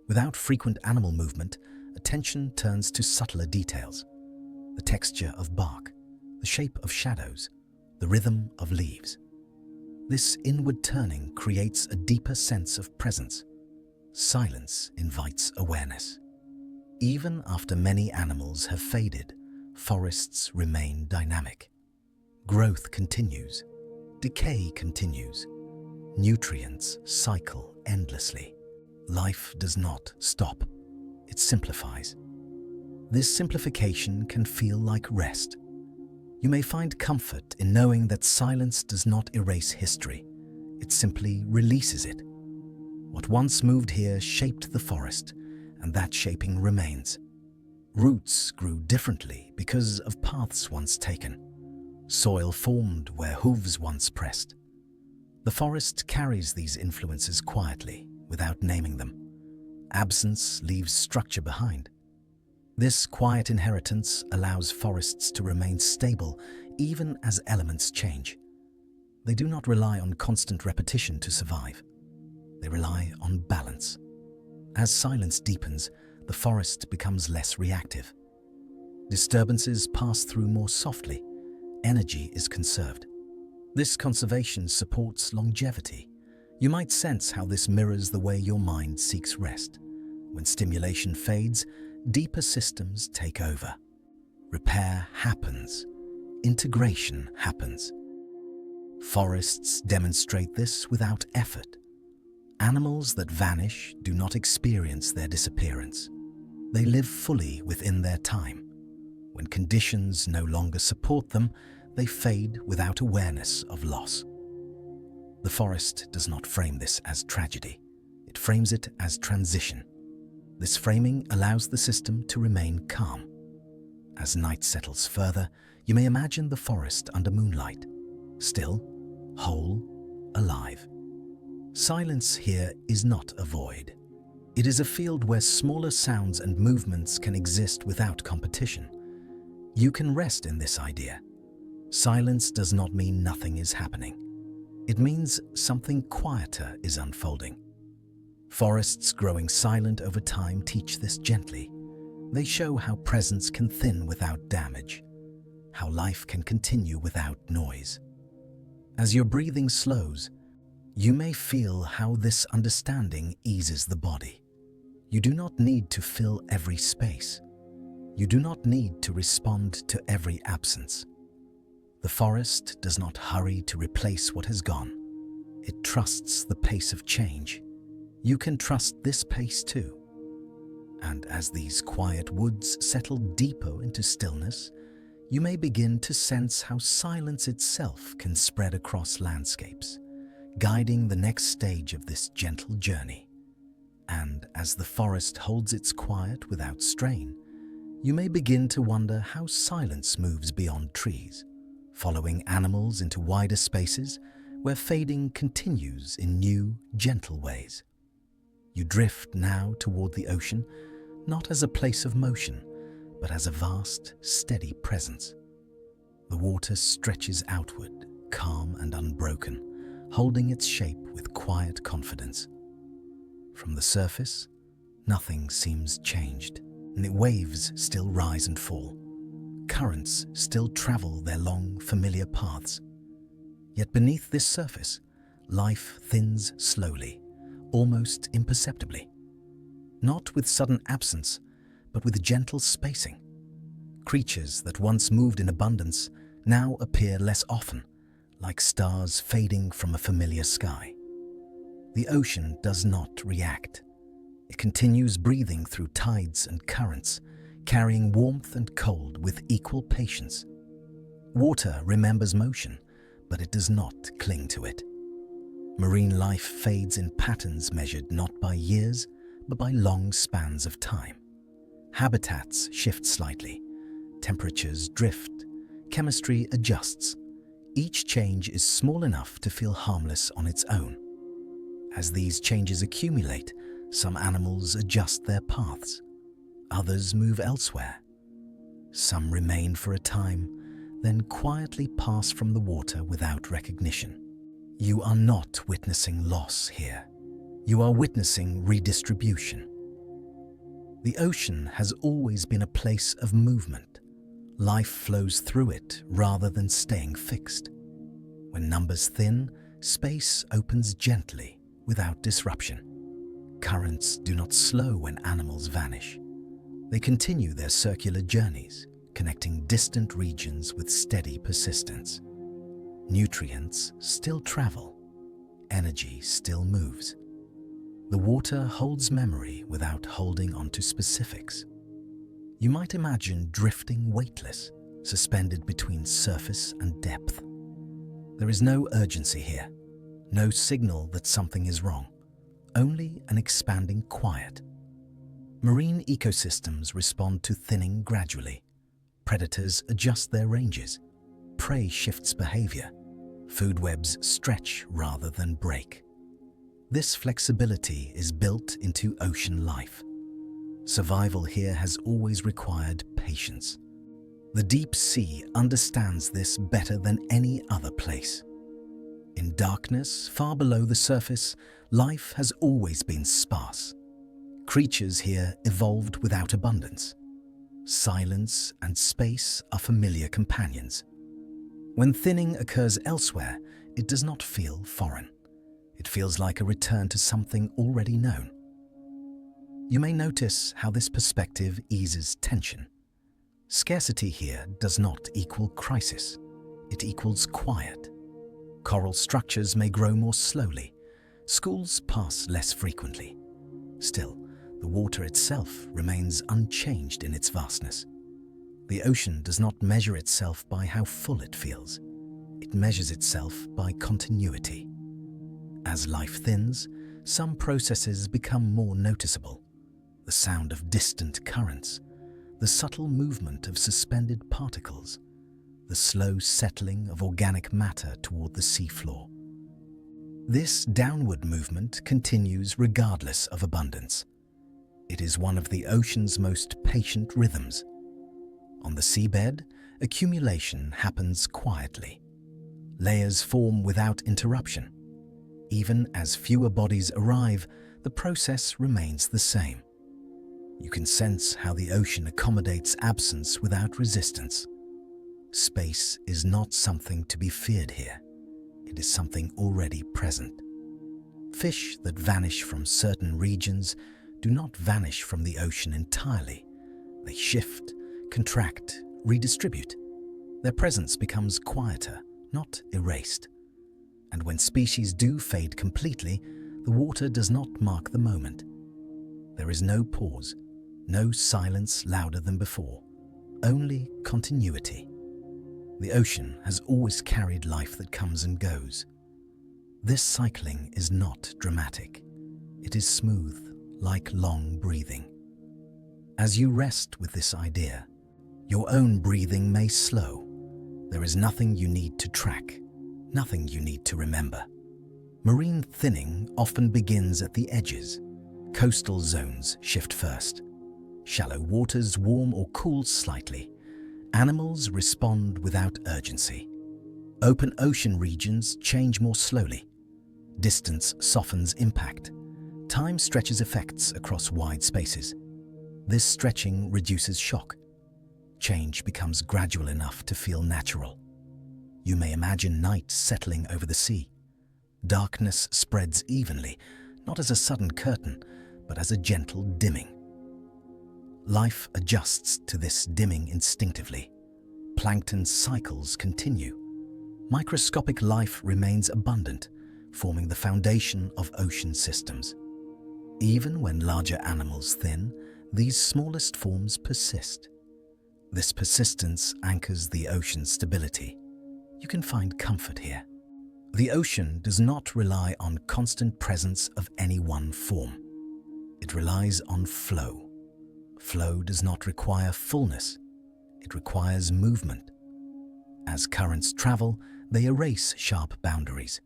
Speaker 1: Without frequent animal movement, attention turns to subtler details. The texture of bark, the shape of shadows, the rhythm of leaves. This inward turning creates a deeper sense of presence. Silence invites awareness. Even after many animals have faded, forests remain dynamic. Growth continues. Decay continues. Nutrients cycle endlessly. Life does not stop. It simplifies. This simplification can feel like rest. You may find comfort in knowing that silence does not erase history. It simply releases it. What once moved here shaped the forest, and that shaping remains. Roots grew differently because of paths once taken. Soil formed where hooves once pressed. The forest carries these influences quietly, without naming them. Absence leaves structure behind. This quiet inheritance allows forests to remain stable even as elements change. They do not rely on constant repetition to survive. They rely on balance. As silence deepens, the forest becomes less reactive. Disturbances pass through more softly. Energy is conserved. This conservation supports longevity. You might sense how this mirrors the way your mind seeks rest. When stimulation fades, deeper systems take over. Repair happens. Integration happens. Forests demonstrate this without effort. Animals that vanish do not experience their disappearance. They live fully within their time. When conditions no longer support them, they fade without awareness of loss. The forest does not frame this as tragedy. It frames it as transition. This framing allows the system to remain calm. As night settles further, you may imagine the forest under moonlight, still, whole, alive. Silence here is not a void. It is a field where smaller sounds and movements can exist without competition. You can rest in this idea. Silence does not mean nothing is happening. It means something quieter is unfolding. Forests growing silent over time teach this gently. They show how presence can thin without damage. how life can continue without noise. As your breathing slows, you may feel how this understanding eases the body. You do not need to fill every space. You do not need to respond to every absence. The forest does not hurry to replace what has gone. It trusts the pace of change. You can trust this pace too. And as these quiet woods settle deeper into stillness, you may begin to sense how silence itself can spread across landscapes, guiding the next stage of this gentle journey. And as the forest holds its quiet without strain, you may begin to wonder how silence moves beyond trees, following animals into wider spaces where fading continues in new, gentle ways. You drift now toward the ocean, not as a place of motion, but as a vast, steady presence. The water stretches outward, calm and unbroken, holding its shape with quiet confidence. From the surface, nothing seems changed, and the waves still rise and fall. Currents still travel their long, familiar paths. Yet beneath this surface, life thins slowly, almost imperceptibly. Not with sudden absence, but with gentle spacing. Creatures that once moved in abundance now appear less often, like stars fading from a familiar sky. The ocean does not react. It continues breathing through tides and currents, carrying warmth and cold with equal patience. Water remembers motion, but it does not cling to it. Marine life fades in patterns measured not by years, but by long spans of time. Habitats shift slightly, temperatures drift, chemistry adjusts. Each change is small enough to feel harmless on its own. As these changes accumulate, some animals adjust their paths. Others move elsewhere. Some remain for a time, then quietly pass from the water without recognition. You are not witnessing loss here. You are witnessing redistribution. The ocean has always been a place of movement. Life flows through it rather than staying fixed. When numbers thin, space opens gently, without disruption. Currents do not slow when animals vanish. They continue their circular journeys, connecting distant regions with steady persistence. Nutrients still travel. Energy still moves. The water holds memory without holding on to specifics. You might imagine drifting weightless, suspended between surface and depth. There is no urgency here, no signal that something is wrong, only an expanding quiet. Marine ecosystems respond to thinning gradually. Predators adjust their ranges. Prey shifts behavior. Food webs stretch rather than break. This flexibility is built into ocean life. Survival here has always required patience. The deep sea understands this better than any other place. In darkness, far below the surface, life has always been sparse. Creatures here evolved without abundance. Silence and space are familiar companions. When thinning occurs elsewhere, it does not feel foreign. It feels like a return to something already known. You may notice how this perspective eases tension. Scarcity here does not equal crisis. It equals quiet. Coral structures may grow more slowly. Schools pass less frequently. Still, the water itself remains unchanged in its vastness. The ocean does not measure itself by how full it feels. It measures itself by continuity. As life thins, some processes become more noticeable. The sound of distant currents, the subtle movement of suspended particles, the slow settling of organic matter toward the seafloor. This downward movement continues regardless of abundance. It is one of the ocean's most patient rhythms. On the seabed, accumulation happens quietly. Layers form without interruption. Even as fewer bodies arrive, the process remains the same. You can sense how the ocean accommodates absence without resistance. Space is not something to be feared here. It is something already present. Fish that vanish from certain regions do not vanish from the ocean entirely. They shift, contract, redistribute. Their presence becomes quieter, not erased. And when species do fade completely, the water does not mark the moment. There is no pause, no silence louder than before, only continuity. The ocean has always carried life that comes and goes. This cycling is not dramatic. It is smooth, like long breathing. As you rest with this idea, your own breathing may slow. There is nothing you need to track, nothing you need to remember. Marine thinning often begins at the edges. Coastal zones shift first. Shallow waters warm or cool slightly. Animals respond without urgency. Open ocean regions change more slowly. Distance softens impact. Time stretches effects across wide spaces. This stretching reduces shock. Change becomes gradual enough to feel natural. You may imagine night settling over the sea. Darkness spreads evenly, not as a sudden curtain, but as a gentle dimming. Life adjusts to this dimming instinctively. Plankton cycles continue. Microscopic life remains abundant, forming the foundation of ocean systems. Even when larger animals thin, these smallest forms persist. This persistence anchors the ocean's stability. You can find comfort here. The ocean does not rely on constant presence of any one form. It relies on flow. Flow does not require fullness. It requires movement. As currents travel, they erase sharp boundaries.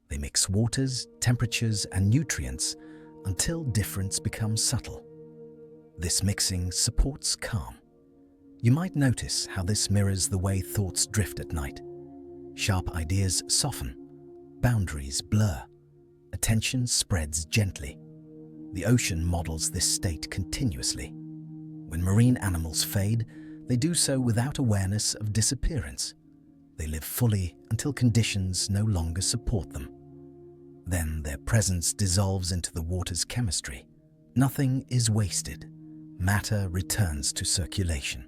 Speaker 1: They mix waters, temperatures, and nutrients until difference becomes subtle. This mixing supports calm. You might notice how this mirrors the way thoughts drift at night. Sharp ideas soften. Boundaries blur. Attention spreads gently. The ocean models this state continuously. When marine animals fade, they do so without awareness of disappearance. They live fully until conditions no longer support them. Then their presence dissolves into the water's chemistry. Nothing is wasted. Matter returns to circulation.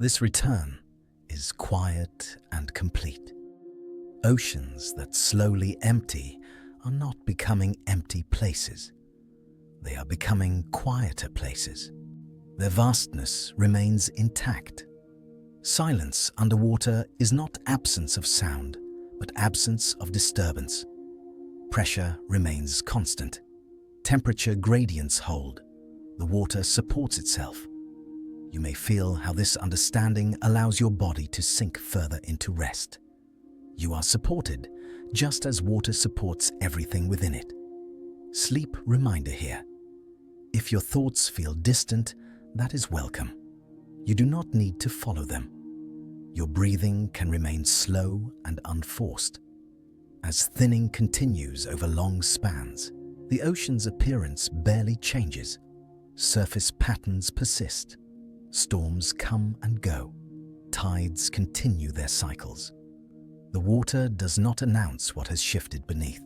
Speaker 1: This return is quiet and complete. Oceans that slowly empty are not becoming empty places. They are becoming quieter places. Their vastness remains intact. Silence underwater is not absence of sound, but absence of disturbance. Pressure remains constant. Temperature gradients hold. The water supports itself. You may feel how this understanding allows your body to sink further into rest. You are supported, just as water supports everything within it. Sleep reminder here. If your thoughts feel distant, that is welcome. You do not need to follow them. Your breathing can remain slow and unforced. As thinning continues over long spans, the ocean's appearance barely changes. Surface patterns persist. Storms come and go. Tides continue their cycles. The water does not announce what has shifted beneath.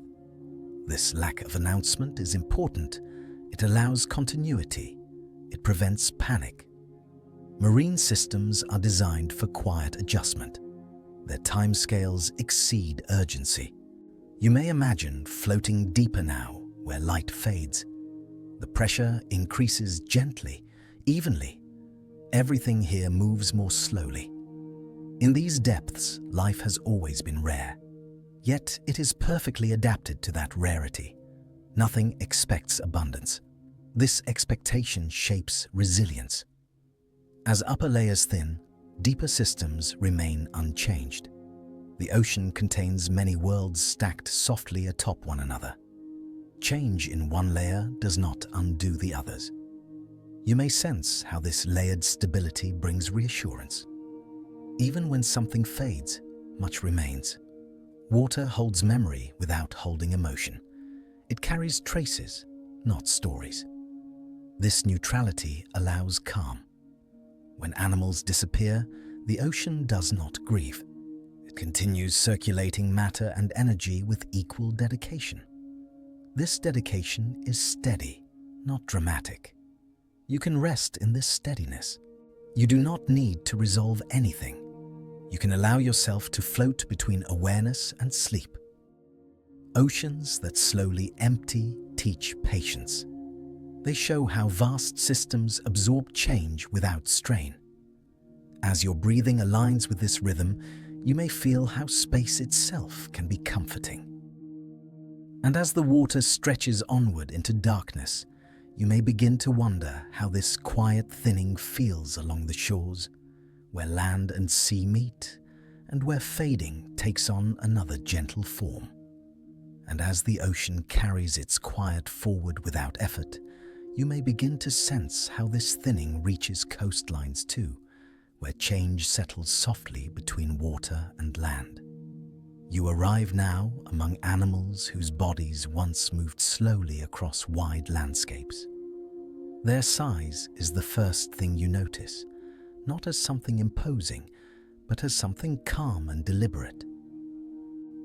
Speaker 1: This lack of announcement is important. It allows continuity. It prevents panic. Marine systems are designed for quiet adjustment. Their timescales exceed urgency. You may imagine floating deeper now, where light fades. The pressure increases gently, evenly. Everything here moves more slowly. In these depths, life has always been rare. Yet it is perfectly adapted to that rarity. Nothing expects abundance. This expectation shapes resilience. As upper layers thin, deeper systems remain unchanged. The ocean contains many worlds stacked softly atop one another. Change in one layer does not undo the others. You may sense how this layered stability brings reassurance. Even when something fades, much remains. Water holds memory without holding emotion. It carries traces, not stories. This neutrality allows calm. When animals disappear, the ocean does not grieve. It continues circulating matter and energy with equal dedication. This dedication is steady, not dramatic. You can rest in this steadiness. You do not need to resolve anything. You can allow yourself to float between awareness and sleep. Oceans that slowly empty teach patience. They show how vast systems absorb change without strain. As your breathing aligns with this rhythm, you may feel how space itself can be comforting. And as the water stretches onward into darkness, you may begin to wonder how this quiet thinning feels along the shores, where land and sea meet, and where fading takes on another gentle form. And as the ocean carries its quiet forward without effort, you may begin to sense how this thinning reaches coastlines too, where change settles softly between water and land. You arrive now among animals whose bodies once moved slowly across wide landscapes. Their size is the first thing you notice, not as something imposing, but as something calm and deliberate.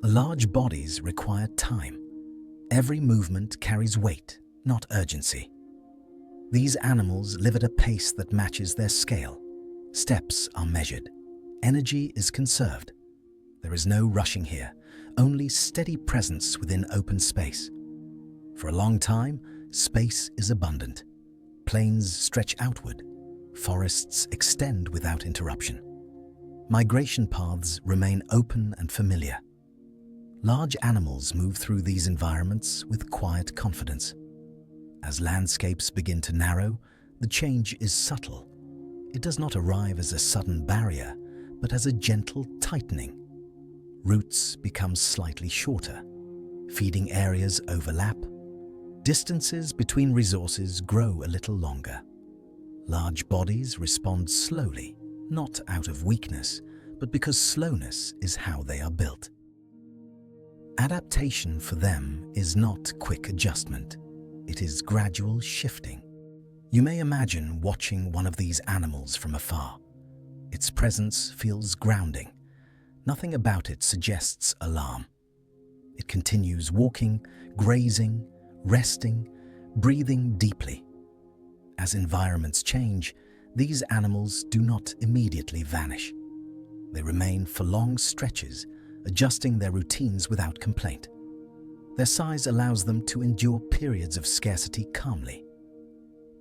Speaker 1: Large bodies require time. Every movement carries weight, not urgency. These animals live at a pace that matches their scale. Steps are measured. Energy is conserved. There is no rushing here, only steady presence within open space. For a long time, space is abundant. Plains stretch outward. Forests extend without interruption. Migration paths remain open and familiar. Large animals move through these environments with quiet confidence. As landscapes begin to narrow, the change is subtle. It does not arrive as a sudden barrier, but as a gentle tightening. Routes become slightly shorter. Feeding areas overlap. Distances between resources grow a little longer. Large bodies respond slowly, not out of weakness, but because slowness is how they are built. Adaptation for them is not quick adjustment. It is gradual shifting. You may imagine watching one of these animals from afar. Its presence feels grounding. Nothing about it suggests alarm. It continues walking, grazing, resting, breathing deeply. As environments change, these animals do not immediately vanish. They remain for long stretches, adjusting their routines without complaint. Their size allows them to endure periods of scarcity calmly.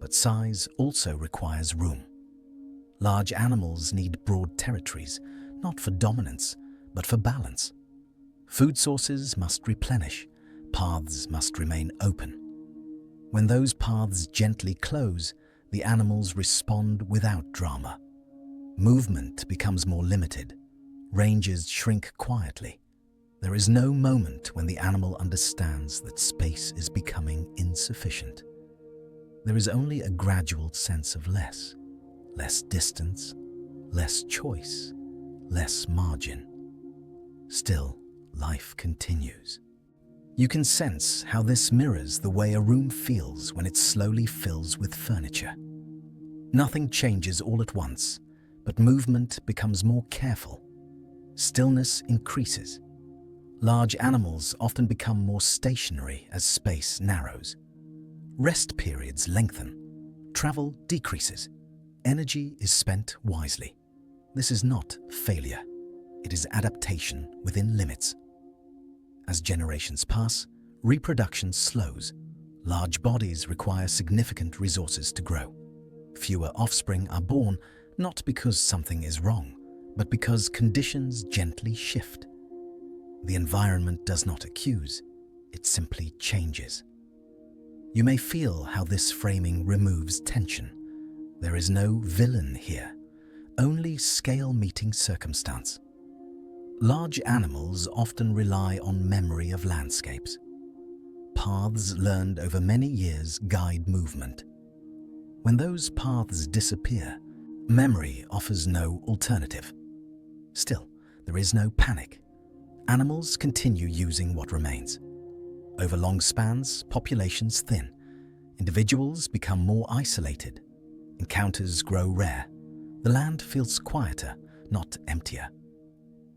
Speaker 1: But size also requires room. Large animals need broad territories, not for dominance, but for balance. Food sources must replenish, paths must remain open. When those paths gently close, the animals respond without drama. Movement becomes more limited. Ranges shrink quietly. There is no moment when the animal understands that space is becoming insufficient. There is only a gradual sense of less distance, less choice, less margin. Still, life continues. You can sense how this mirrors the way a room feels when it slowly fills with furniture. Nothing changes all at once, but movement becomes more careful. Stillness increases. Large animals often become more stationary as space narrows. Rest periods lengthen. Travel decreases. Energy is spent wisely. This is not failure. It is adaptation within limits. As generations pass, reproduction slows. Large bodies require significant resources to grow. Fewer offspring are born, not because something is wrong, but because conditions gently shift. The environment does not accuse, it simply changes. You may feel how this framing removes tension. There is no villain here, only scale-meeting circumstance. Large animals often rely on memory of landscapes. Paths learned over many years guide movement. When those paths disappear, memory offers no alternative. Still, there is no panic. Animals continue using what remains. Over long spans, populations thin. Individuals become more isolated. Encounters grow rare. The land feels quieter, not emptier.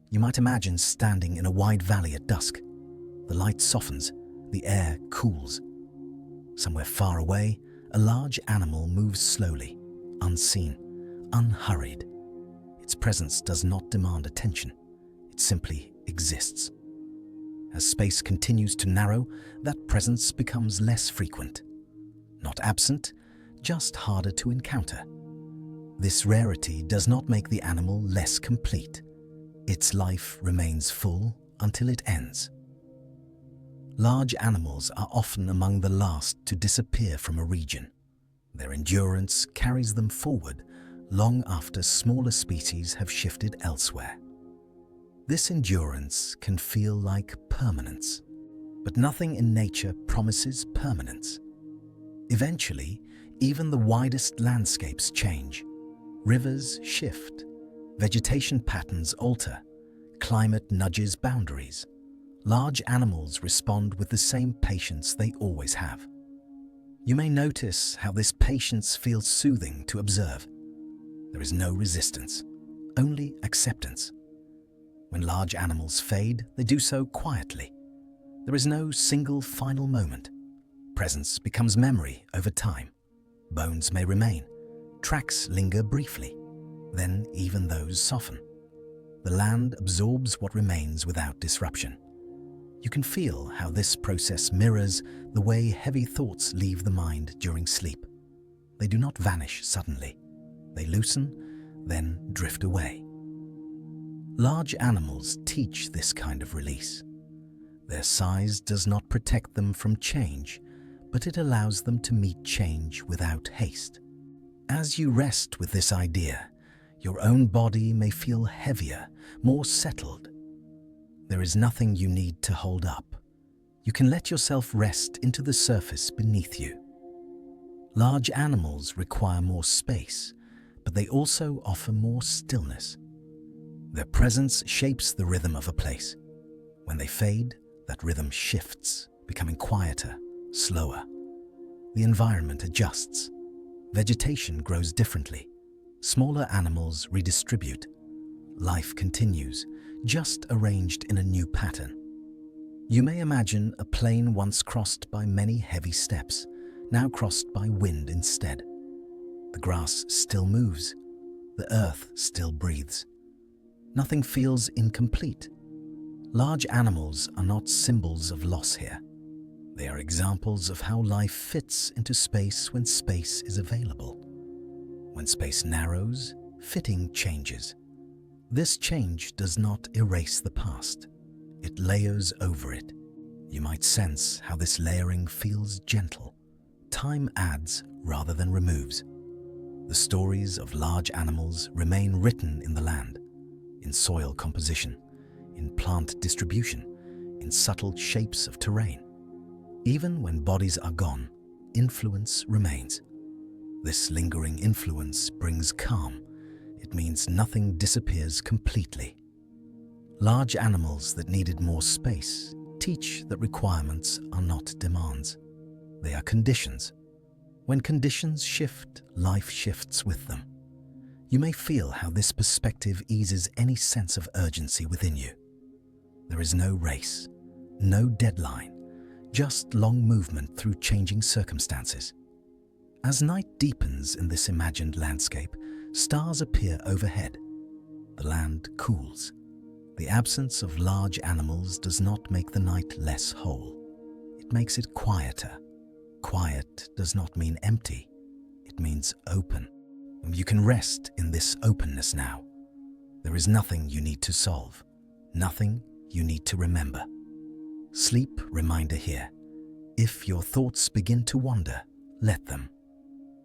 Speaker 1: You might imagine standing in a wide valley at dusk. The light softens, the air cools. Somewhere far away, a large animal moves slowly, unseen, unhurried. Its presence does not demand attention. It simply exists. As space continues to narrow, that presence becomes less frequent. Not absent, just harder to encounter. This rarity does not make the animal less complete. Its life remains full until it ends. Large animals are often among the last to disappear from a region. Their endurance carries them forward long after smaller species have shifted elsewhere. This endurance can feel like permanence, but nothing in nature promises permanence. Eventually, even the widest landscapes change. Rivers shift, vegetation patterns alter, climate nudges boundaries. Large animals respond with the same patience they always have. You may notice how this patience feels soothing to observe. There is no resistance, only acceptance. When large animals fade, they do so quietly. There is no single final moment. Presence becomes memory over time. Bones may remain, tracks linger briefly, then even those soften. The land absorbs what remains without disruption. You can feel how this process mirrors the way heavy thoughts leave the mind during sleep. They do not vanish suddenly. They loosen, then drift away. Large animals teach this kind of release. Their size does not protect them from change, but it allows them to meet change without haste. As you rest with this idea, your own body may feel heavier, more settled. There is nothing you need to hold up. You can let yourself rest into the surface beneath you. Large animals require more space, but they also offer more stillness. Their presence shapes the rhythm of a place. When they fade, that rhythm shifts, becoming quieter, slower. The environment adjusts. Vegetation grows differently. Smaller animals redistribute. Life continues, just arranged in a new pattern. You may imagine a plain once crossed by many heavy steps, now crossed by wind instead. The grass still moves. The earth still breathes. Nothing feels incomplete. Large animals are not symbols of loss here. They are examples of how life fits into space when space is available. When space narrows, fitting changes. This change does not erase the past. It layers over it. You might sense how this layering feels gentle. Time adds rather than removes. The stories of large animals remain written in the land, in soil composition, in plant distribution, in subtle shapes of terrain. Even when bodies are gone, influence remains. This lingering influence brings calm. It means nothing disappears completely. Large animals that needed more space teach that requirements are not demands. They are conditions. When conditions shift, life shifts with them. You may feel how this perspective eases any sense of urgency within you. There is no race, no deadline, just long movement through changing circumstances. As night deepens in this imagined landscape, stars appear overhead. The land cools. The absence of large animals does not make the night less whole. It makes it quieter. Quiet does not mean empty. It means open. And you can rest in this openness now. There is nothing you need to solve, nothing you need to remember. Sleep reminder here. If your thoughts begin to wander, let them.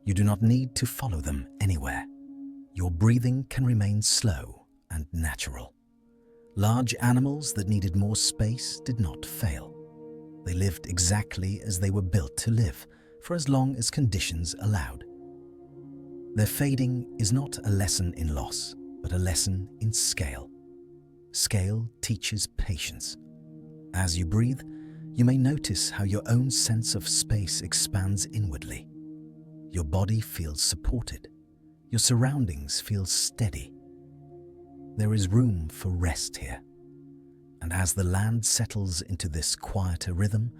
Speaker 1: You do not need to follow them anywhere. Your breathing can remain slow and natural. Large animals that needed more space did not fail. They lived exactly as they were built to live, for as long as conditions allowed. Their fading is not a lesson in loss, but a lesson in scale. Scale teaches patience. As you breathe, you may notice how your own sense of space expands inwardly. Your body feels supported. Your surroundings feel steady. There is room for rest here. And as the land settles into this quieter rhythm,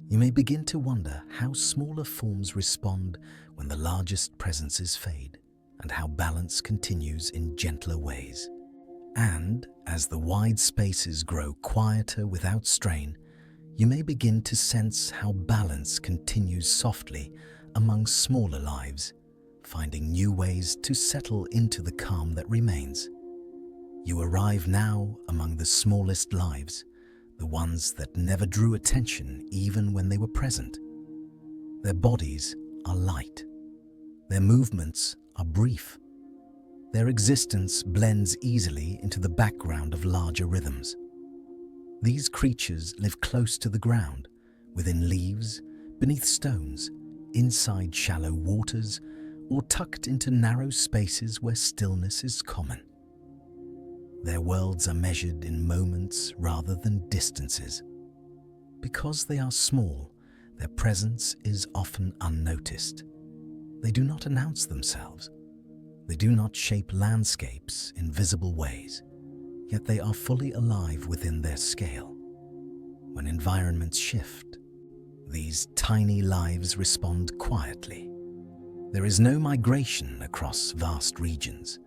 Speaker 1: you may begin to wonder how smaller forms respond when the largest presences fade, and how balance continues in gentler ways. And as the wide spaces grow quieter without strain, you may begin to sense how balance continues softly among smaller lives, finding new ways to settle into the calm that remains. You arrive now among the smallest lives, the ones that never drew attention even when they were present. Their bodies are light. Their movements are brief. Their existence blends easily into the background of larger rhythms. These creatures live close to the ground, within leaves, beneath stones, inside shallow waters, or tucked into narrow spaces where stillness is common. Their worlds are measured in moments rather than distances. Because they are small, their presence is often unnoticed. They do not announce themselves. They do not shape landscapes in visible ways, yet they are fully alive within their scale. When environments shift, these tiny lives respond quietly. There is no migration across vast regions,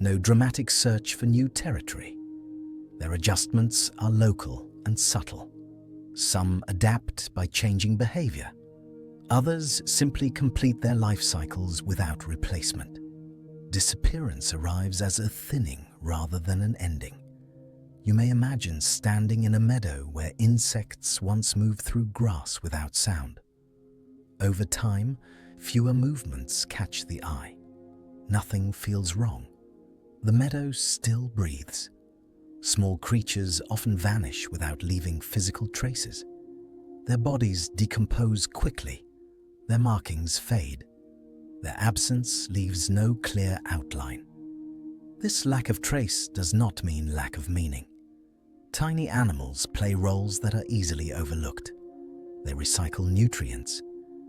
Speaker 1: no dramatic search for new territory. Their adjustments are local and subtle. Some adapt by changing behavior. Others simply complete their life cycles without replacement. Disappearance arrives as a thinning rather than an ending. You may imagine standing in a meadow where insects once moved through grass without sound. Over time, fewer movements catch the eye. Nothing feels wrong. The meadow still breathes. Small creatures often vanish without leaving physical traces. Their bodies decompose quickly. Their markings fade. Their absence leaves no clear outline. This lack of trace does not mean lack of meaning. Tiny animals play roles that are easily overlooked. They recycle nutrients.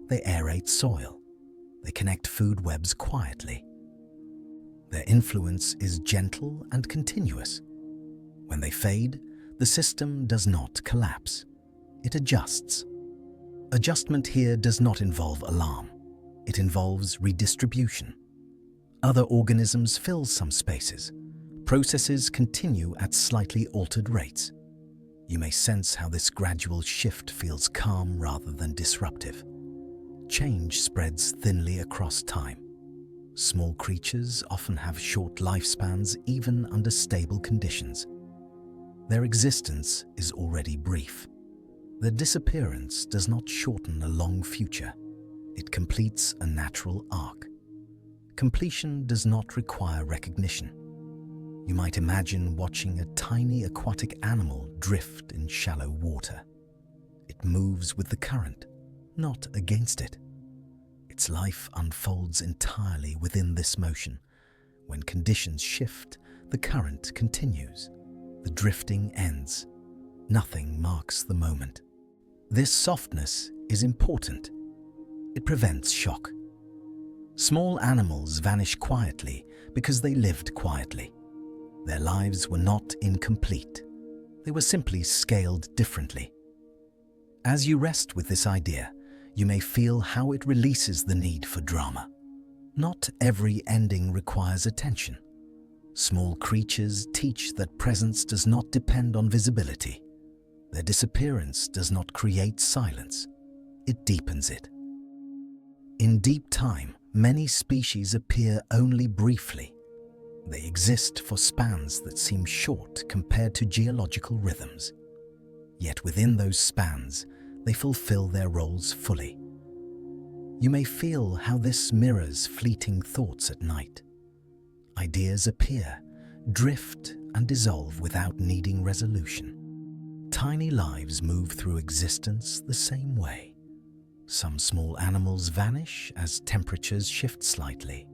Speaker 1: They aerate soil. They connect food webs quietly. Their influence is gentle and continuous. When they fade, the system does not collapse. It adjusts. Adjustment here does not involve alarm. It involves redistribution. Other organisms fill some spaces. Processes continue at slightly altered rates. You may sense how this gradual shift feels calm rather than disruptive. Change spreads thinly across time. Small creatures often have short lifespans even under stable conditions. Their existence is already brief. Their disappearance does not shorten a long future. It completes a natural arc. Completion does not require recognition. You might imagine watching a tiny aquatic animal drift in shallow water. It moves with the current, not against it. Its life unfolds entirely within this motion. When conditions shift, the current continues. The drifting ends. Nothing marks the moment. This softness is important. It prevents shock. Small animals vanish quietly because they lived quietly. Their lives were not incomplete. They were simply scaled differently. As you rest with this idea, you may feel how it releases the need for drama. Not every ending requires attention. Small creatures teach that presence does not depend on visibility. Their disappearance does not create silence. It deepens it. In deep time, many species appear only briefly. They exist for spans that seem short compared to geological rhythms. Yet within those spans, they fulfill their roles fully. You may feel how this mirrors fleeting thoughts at night. Ideas appear, drift, and dissolve without needing resolution. Tiny lives move through existence the same way. Some small animals vanish as temperatures shift slightly.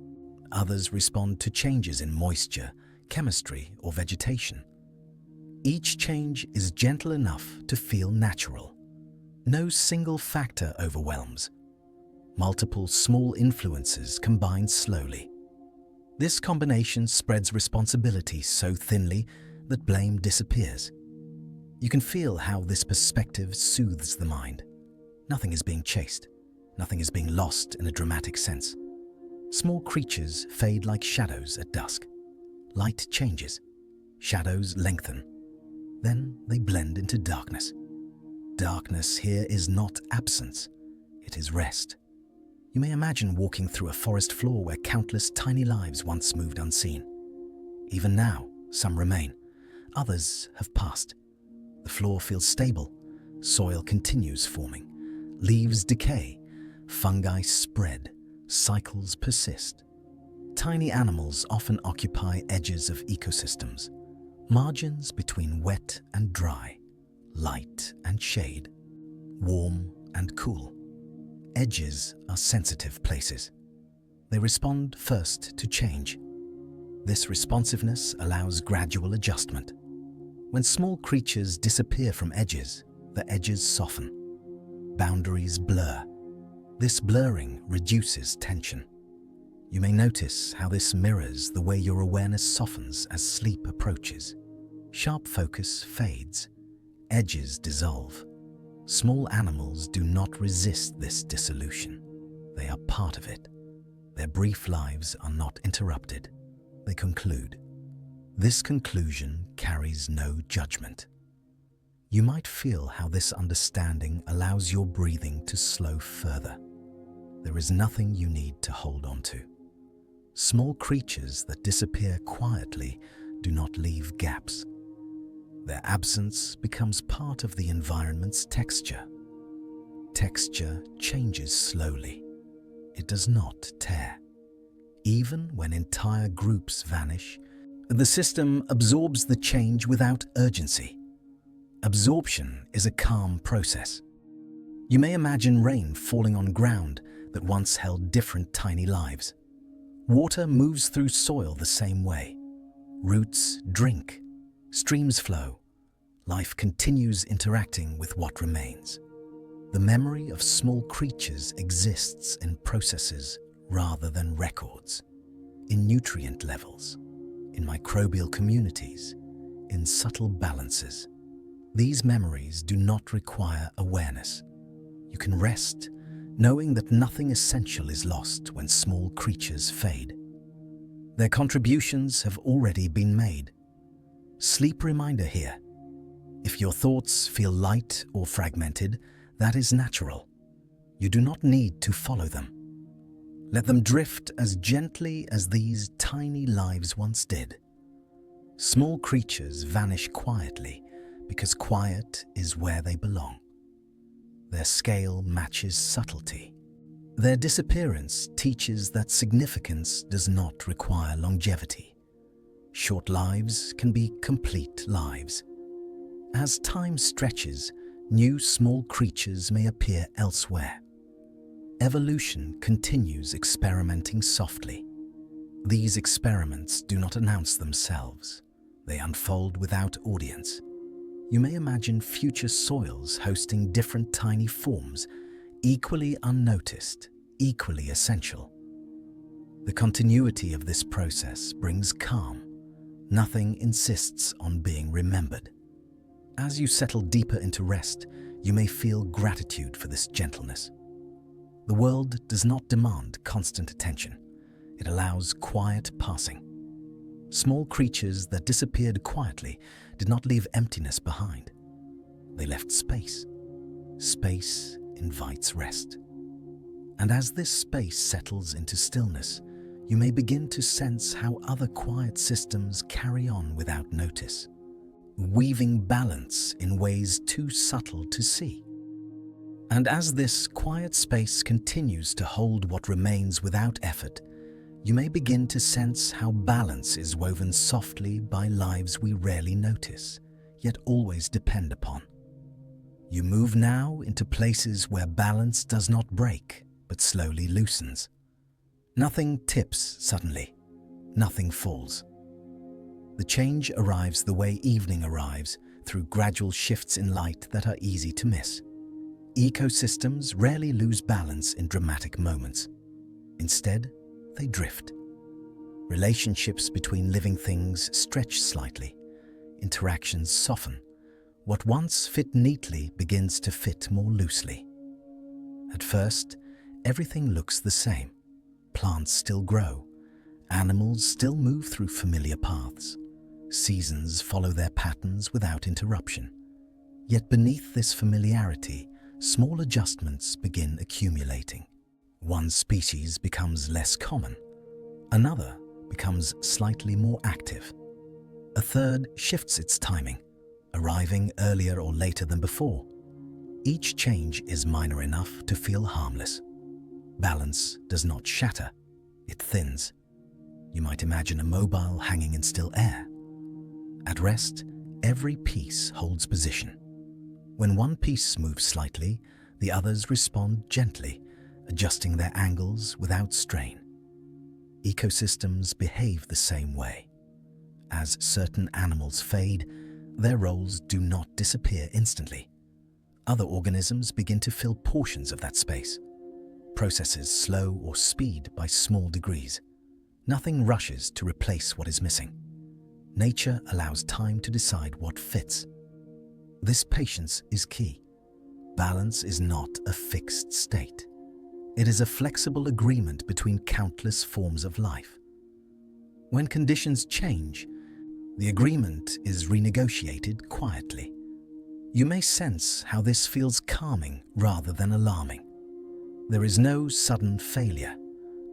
Speaker 1: Others respond to changes in moisture, chemistry, or vegetation. Each change is gentle enough to feel natural. No single factor overwhelms. Multiple small influences combine slowly. This combination spreads responsibility so thinly that blame disappears. You can feel how this perspective soothes the mind. Nothing is being chased. Nothing is being lost in a dramatic sense. Small creatures fade like shadows at dusk. Light changes. Shadows lengthen. Then they blend into darkness. Darkness here is not absence. It is rest. You may imagine walking through a forest floor where countless tiny lives once moved unseen. Even now, some remain. Others have passed. The floor feels stable. Soil continues forming. Leaves decay. Fungi spread. Cycles persist. Tiny animals often occupy edges of ecosystems, margins between wet and dry, light and shade, warm and cool. Edges are sensitive places. They respond first to change. This responsiveness allows gradual adjustment. When small creatures disappear from edges, the edges soften. Boundaries blur. This blurring reduces tension. You may notice how this mirrors the way your awareness softens as sleep approaches. Sharp focus fades. Edges dissolve. Small animals do not resist this dissolution. They are part of it. Their brief lives are not interrupted. They conclude. This conclusion carries no judgment. You might feel how this understanding allows your breathing to slow further. There is nothing you need to hold on to. Small creatures that disappear quietly do not leave gaps. Their absence becomes part of the environment's texture. Texture changes slowly. It does not tear. Even when entire groups vanish, the system absorbs the change without urgency. Absorption is a calm process. You may imagine rain falling on ground that once held different tiny lives. Water moves through soil the same way. Roots drink. Streams flow. Life continues interacting with what remains. The memory of small creatures exists in processes rather than records, in nutrient levels, in microbial communities, in subtle balances. These memories do not require awareness. You can rest, knowing that nothing essential is lost when small creatures fade. Their contributions have already been made. Sleep reminder here. If your thoughts feel light or fragmented, that is natural. You do not need to follow them. Let them drift as gently as these tiny lives once did. Small creatures vanish quietly because quiet is where they belong. Their scale matches subtlety. Their disappearance teaches that significance does not require longevity. Short lives can be complete lives. As time stretches, new small creatures may appear elsewhere. Evolution continues experimenting softly. These experiments do not announce themselves. They unfold without audience. You may imagine future soils hosting different tiny forms, equally unnoticed, equally essential. The continuity of this process brings calm. Nothing insists on being remembered. As you settle deeper into rest, you may feel gratitude for this gentleness. The world does not demand constant attention. It allows quiet passing. Small creatures that disappeared quietly did not leave emptiness behind. They left space. Space invites rest. And as this space settles into stillness, you may begin to sense how other quiet systems carry on without notice, weaving balance in ways too subtle to see. And as this quiet space continues to hold what remains without effort, you may begin to sense how balance is woven softly by lives we rarely notice, yet always depend upon. You move now into places where balance does not break, but slowly loosens. Nothing tips suddenly. Nothing falls. The change arrives the way evening arrives, through gradual shifts in light that are easy to miss. Ecosystems rarely lose balance in dramatic moments. Instead, they drift. Relationships between living things stretch slightly. Interactions soften. What once fit neatly begins to fit more loosely. At first, everything looks the same. Plants still grow. Animals still move through familiar paths. Seasons follow their patterns without interruption. Yet beneath this familiarity, small adjustments begin accumulating. One species becomes less common. Another becomes slightly more active. A third shifts its timing, arriving earlier or later than before. Each change is minor enough to feel harmless. Balance does not shatter, it thins. You might imagine a mobile hanging in still air. At rest, every piece holds position. When one piece moves slightly, the others respond gently, adjusting their angles without strain. Ecosystems behave the same way. As certain animals fade, their roles do not disappear instantly. Other organisms begin to fill portions of that space. Processes slow or speed by small degrees. Nothing rushes to replace what is missing. Nature allows time to decide what fits. This patience is key. Balance is not a fixed state. It is a flexible agreement between countless forms of life. When conditions change, the agreement is renegotiated quietly. You may sense how this feels calming rather than alarming. There is no sudden failure,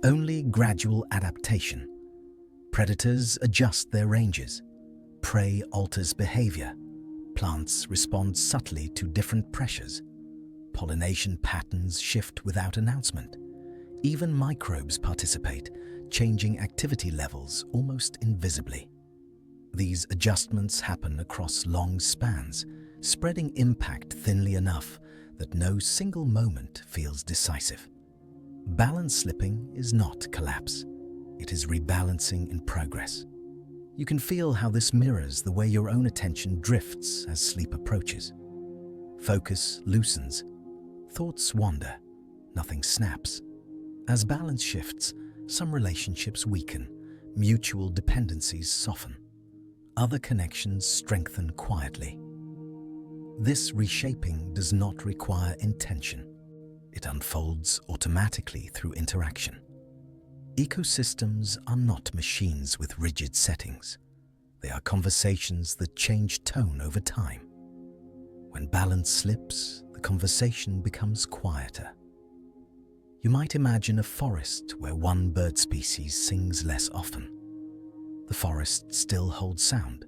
Speaker 1: only gradual adaptation. Predators adjust their ranges. Prey alters behavior. Plants respond subtly to different pressures. Pollination patterns shift without announcement. Even microbes participate, changing activity levels almost invisibly. These adjustments happen across long spans, spreading impact thinly enough that no single moment feels decisive. Balance slipping is not collapse. It is rebalancing in progress. You can feel how this mirrors the way your own attention drifts as sleep approaches. Focus loosens. Thoughts wander. Nothing snaps. As balance shifts, some relationships weaken. Mutual dependencies soften. Other connections strengthen quietly. This reshaping does not require intention. It unfolds automatically through interaction. Ecosystems are not machines with rigid settings. They are conversations that change tone over time. When balance slips, the conversation becomes quieter. You might imagine a forest where one bird species sings less often. The forest still holds sound.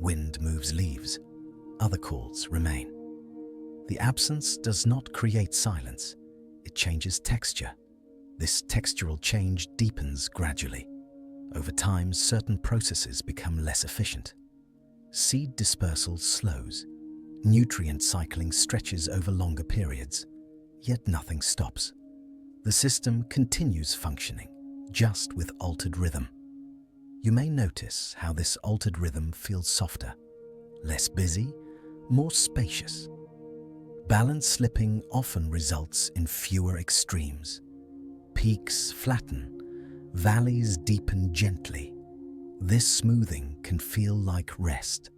Speaker 1: Wind moves leaves. Other calls remain. The absence does not create silence. It changes texture. This textural change deepens gradually. Over time, certain processes become less efficient. Seed dispersal slows. Nutrient cycling stretches over longer periods. Yet nothing stops. The system continues functioning, just with altered rhythm. You may notice how this altered rhythm feels softer, less busy, more spacious. Balance slipping often results in fewer extremes. Peaks flatten, valleys deepen gently. This smoothing can feel like rest.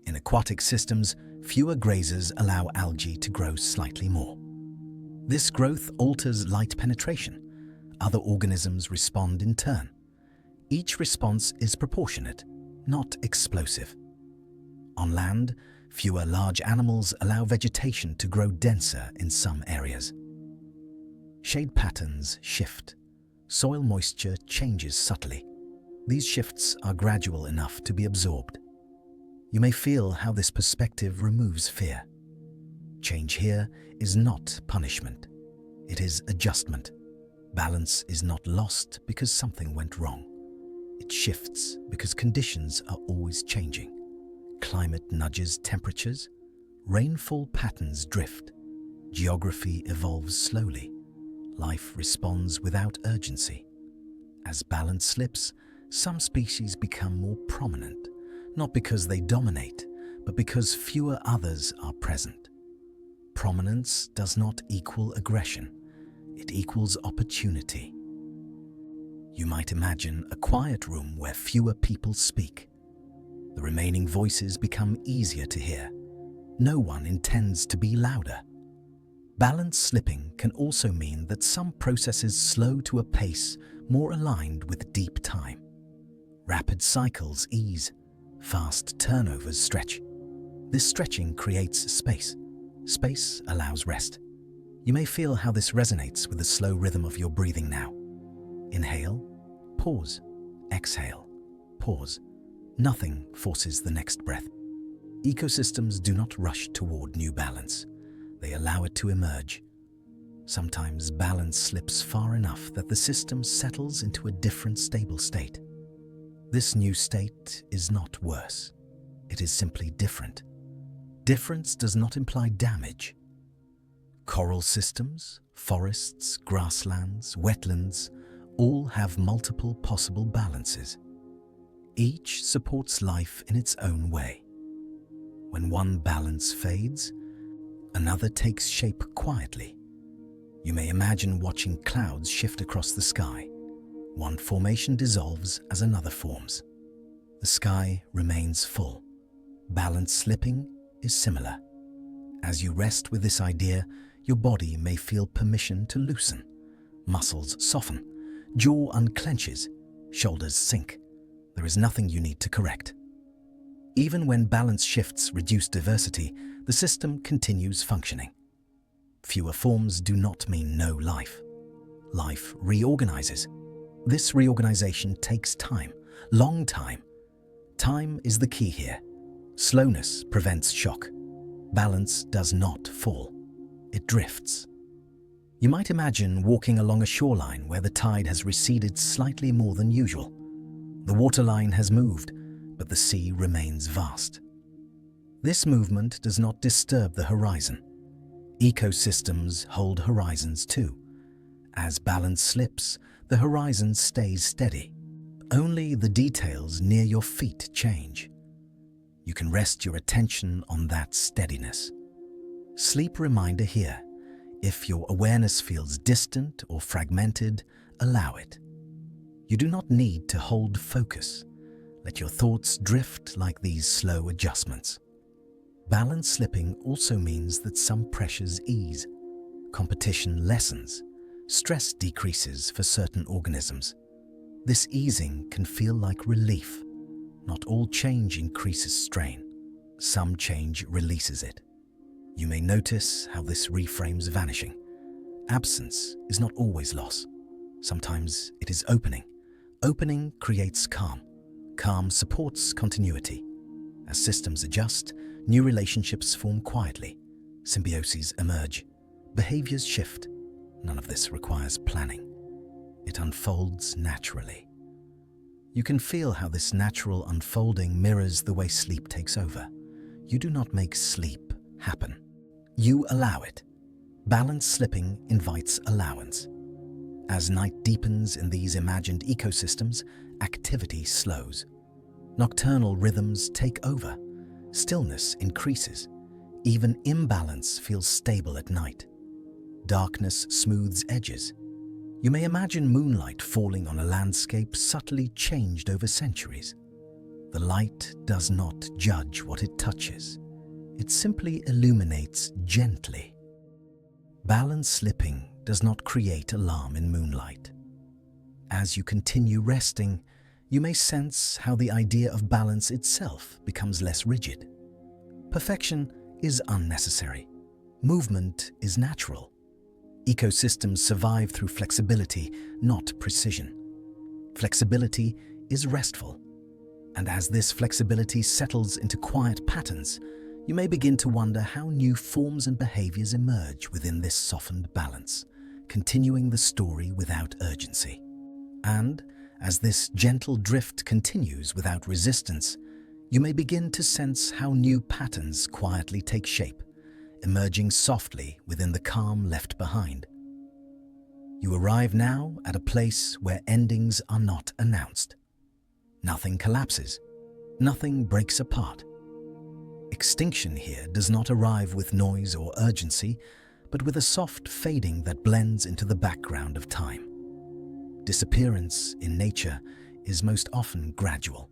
Speaker 1: In aquatic systems, fewer grazers allow algae to grow slightly more. This growth alters light penetration. Other organisms respond in turn. Each response is proportionate, not explosive. On land, fewer large animals allow vegetation to grow denser in some areas. Shade patterns shift. Soil moisture changes subtly. These shifts are gradual enough to be absorbed. You may feel how this perspective removes fear. Change here is not punishment. It is adjustment. Balance is not lost because something went wrong. It shifts because conditions are always changing. Climate nudges temperatures. Rainfall patterns drift. Geography evolves slowly. Life responds without urgency. As balance slips, some species become more prominent, not because they dominate, but because fewer others are present. Prominence does not equal aggression. It equals opportunity. You might imagine a quiet room where fewer people speak. The remaining voices become easier to hear. No one intends to be louder. Balance slipping can also mean that some processes slow to a pace more aligned with deep time. Rapid cycles ease, fast turnovers stretch. This stretching creates space. Space allows rest. You may feel how this resonates with the slow rhythm of your breathing now. Inhale, pause, exhale, pause. Nothing forces the next breath. Ecosystems do not rush toward new balance. They allow it to emerge. Sometimes balance slips far enough that the system settles into a different stable state. This new state is not worse. It is simply different. Difference does not imply damage. Coral systems, forests, grasslands, wetlands, all have multiple possible balances. Each supports life in its own way. When one balance fades, another takes shape quietly. You may imagine watching clouds shift across the sky. One formation dissolves as another forms. The sky remains full. Balance slipping is similar. As you rest with this idea, your body may feel permission to loosen. Muscles soften, jaw unclenches, shoulders sink. There is nothing you need to correct. Even when balance shifts reduce diversity, the system continues functioning. Fewer forms do not mean no life. Life reorganizes. This reorganization takes time, long time. Time is the key here. Slowness prevents shock. Balance does not fall. It drifts. You might imagine walking along a shoreline where the tide has receded slightly more than usual. The waterline has moved, but the sea remains vast. This movement does not disturb the horizon. Ecosystems hold horizons too. As balance slips, the horizon stays steady. Only the details near your feet change. You can rest your attention on that steadiness. Sleep reminder here. If your awareness feels distant or fragmented, allow it. You do not need to hold focus. Let your thoughts drift like these slow adjustments. Balance slipping also means that some pressures ease. Competition lessens. Stress decreases for certain organisms. This easing can feel like relief. Not all change increases strain. Some change releases it. You may notice how this reframes vanishing. Absence is not always loss. Sometimes it is opening. Opening creates calm. Calm supports continuity. As systems adjust, new relationships form quietly. Symbioses emerge. Behaviors shift. None of this requires planning. It unfolds naturally. You can feel how this natural unfolding mirrors the way sleep takes over. You do not make sleep happen. You allow it. Balance slipping invites allowance. As night deepens in these imagined ecosystems, activity slows. Nocturnal rhythms take over. Stillness increases. Even imbalance feels stable at night. Darkness smooths edges. You may imagine moonlight falling on a landscape subtly changed over centuries. The light does not judge what it touches. It simply illuminates gently. Balance slipping does not create alarm in moonlight. As you continue resting, you may sense how the idea of balance itself becomes less rigid. Perfection is unnecessary. Movement is natural. Ecosystems survive through flexibility, not precision. Flexibility is restful. And as this flexibility settles into quiet patterns, you may begin to wonder how new forms and behaviors emerge within this softened balance, continuing the story without urgency. And as this gentle drift continues without resistance, you may begin to sense how new patterns quietly take shape, emerging softly within the calm left behind. You arrive now at a place where endings are not announced. Nothing collapses. Nothing breaks apart. Extinction here does not arrive with noise or urgency, but with a soft fading that blends into the background of time. Disappearance in nature is most often gradual.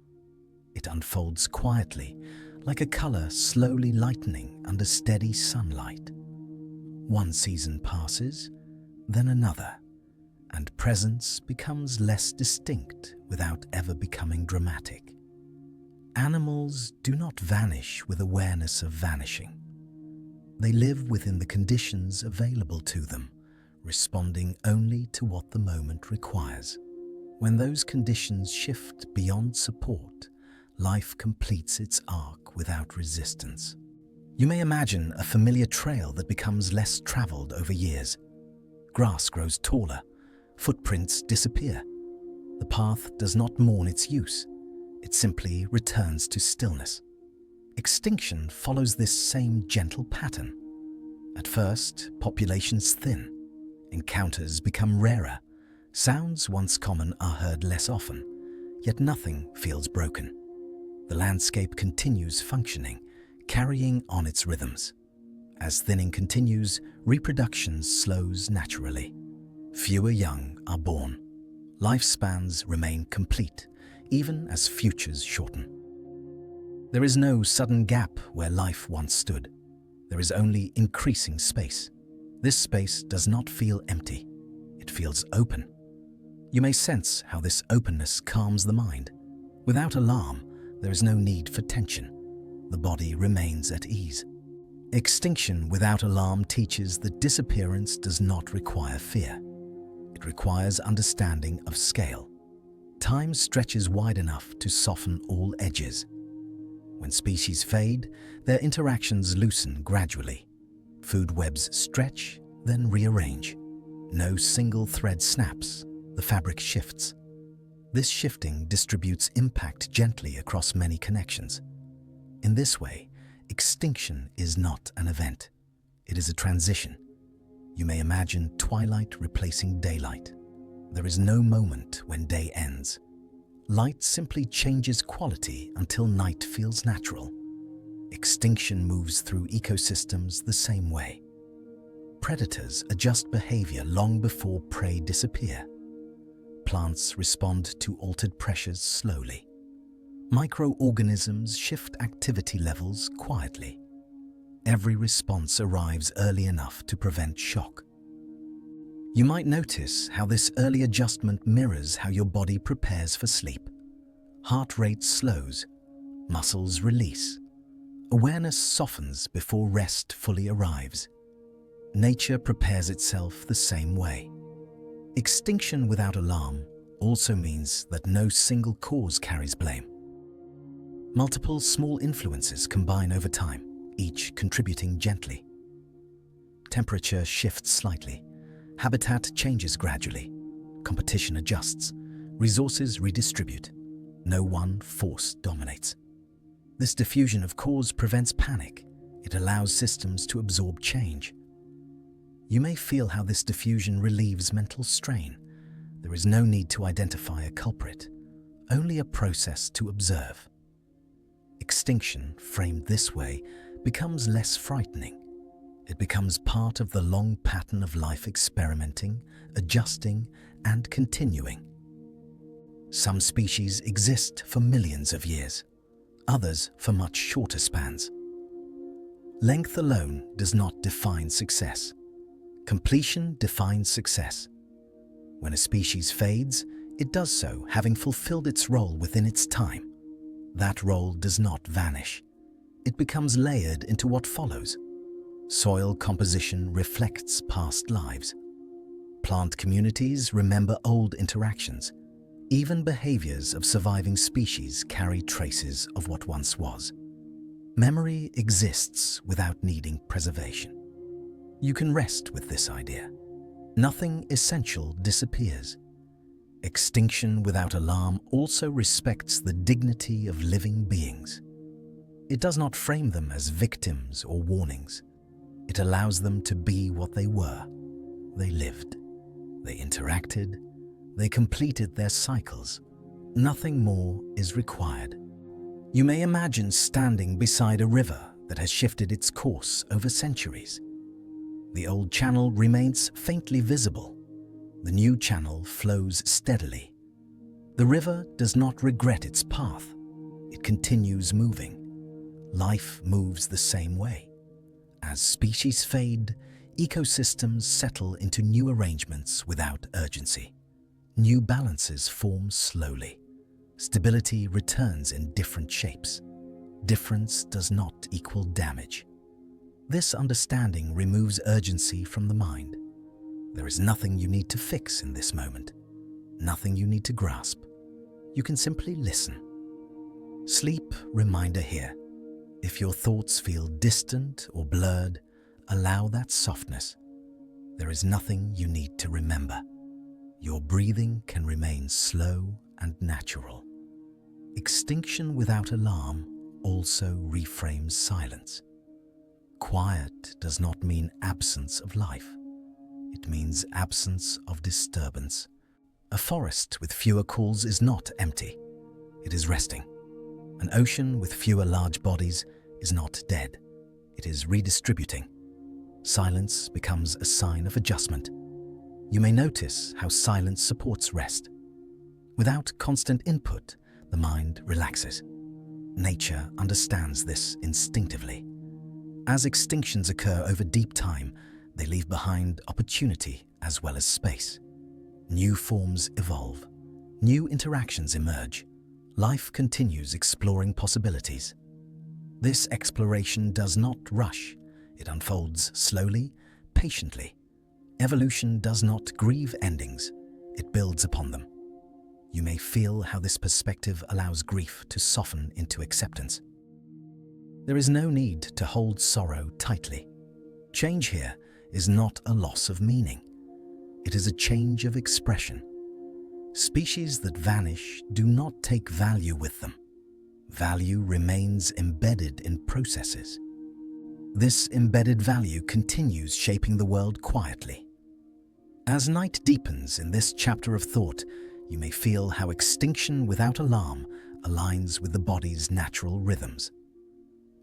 Speaker 1: It unfolds quietly, like a color slowly lightening under steady sunlight. One season passes, then another, and presence becomes less distinct without ever becoming dramatic. Animals do not vanish with awareness of vanishing. They live within the conditions available to them, responding only to what the moment requires. When those conditions shift beyond support, life completes its arc without resistance. You may imagine a familiar trail that becomes less traveled over years. Grass grows taller, footprints disappear. The path does not mourn its use, it simply returns to stillness. Extinction follows this same gentle pattern. At first, populations thin, encounters become rarer, sounds once common are heard less often, yet nothing feels broken. The landscape continues functioning, carrying on its rhythms. As thinning continues, reproduction slows naturally. Fewer young are born. Lifespans remain complete, even as futures shorten. There is no sudden gap where life once stood. There is only increasing space. This space does not feel empty. It feels open. You may sense how this openness calms the mind. Without alarm, there is no need for tension. The body remains at ease. Extinction without alarm teaches that disappearance does not require fear. It requires understanding of scale. Time stretches wide enough to soften all edges. When species fade, their interactions loosen gradually. Food webs stretch, then rearrange. No single thread snaps, the fabric shifts. This shifting distributes impact gently across many connections. In this way, extinction is not an event. It is a transition. You may imagine twilight replacing daylight. There is no moment when day ends. Light simply changes quality until night feels natural. Extinction moves through ecosystems the same way. Predators adjust behavior long before prey disappear. Plants respond to altered pressures slowly. Microorganisms shift activity levels quietly. Every response arrives early enough to prevent shock. You might notice how this early adjustment mirrors how your body prepares for sleep. Heart rate slows, muscles release. Awareness softens before rest fully arrives. Nature prepares itself the same way. Extinction without alarm also means that no single cause carries blame. Multiple small influences combine over time, each contributing gently. Temperature shifts slightly. Habitat changes gradually. Competition adjusts. Resources redistribute. No one force dominates. This diffusion of cause prevents panic. It allows systems to absorb change. You may feel how this diffusion relieves mental strain. There is no need to identify a culprit, only a process to observe. Extinction, framed this way, becomes less frightening. It becomes part of the long pattern of life experimenting, adjusting, and continuing. Some species exist for millions of years, others for much shorter spans. Length alone does not define success. Completion defines success. When a species fades, it does so having fulfilled its role within its time. That role does not vanish. It becomes layered into what follows. Soil composition reflects past lives. Plant communities remember old interactions. Even behaviors of surviving species carry traces of what once was. Memory exists without needing preservation. You can rest with this idea. Nothing essential disappears. Extinction without alarm also respects the dignity of living beings. It does not frame them as victims or warnings. It allows them to be what they were. They lived. They interacted. They completed their cycles. Nothing more is required. You may imagine standing beside a river that has shifted its course over centuries. The old channel remains faintly visible. The new channel flows steadily. The river does not regret its path. It continues moving. Life moves the same way. As species fade, ecosystems settle into new arrangements without urgency. New balances form slowly. Stability returns in different shapes. Difference does not equal damage. This understanding removes urgency from the mind. There is nothing you need to fix in this moment, nothing you need to grasp. You can simply listen. Sleep reminder here. If your thoughts feel distant or blurred, allow that softness. There is nothing you need to remember. Your breathing can remain slow and natural. Extinction without alarm also reframes silence. Quiet does not mean absence of life. It means absence of disturbance. A forest with fewer calls is not empty. It is resting. An ocean with fewer large bodies is not dead. It is redistributing. Silence becomes a sign of adjustment. You may notice how silence supports rest. Without constant input, the mind relaxes. Nature understands this instinctively. As extinctions occur over deep time, they leave behind opportunity as well as space. New forms evolve. New interactions emerge. Life continues exploring possibilities. This exploration does not rush. It unfolds slowly, patiently. Evolution does not grieve endings. It builds upon them. You may feel how this perspective allows grief to soften into acceptance. There is no need to hold sorrow tightly. Change here is not a loss of meaning. It is a change of expression. Species that vanish do not take value with them. Value remains embedded in processes. This embedded value continues shaping the world quietly. As night deepens in this chapter of thought, you may feel how extinction without alarm aligns with the body's natural rhythms.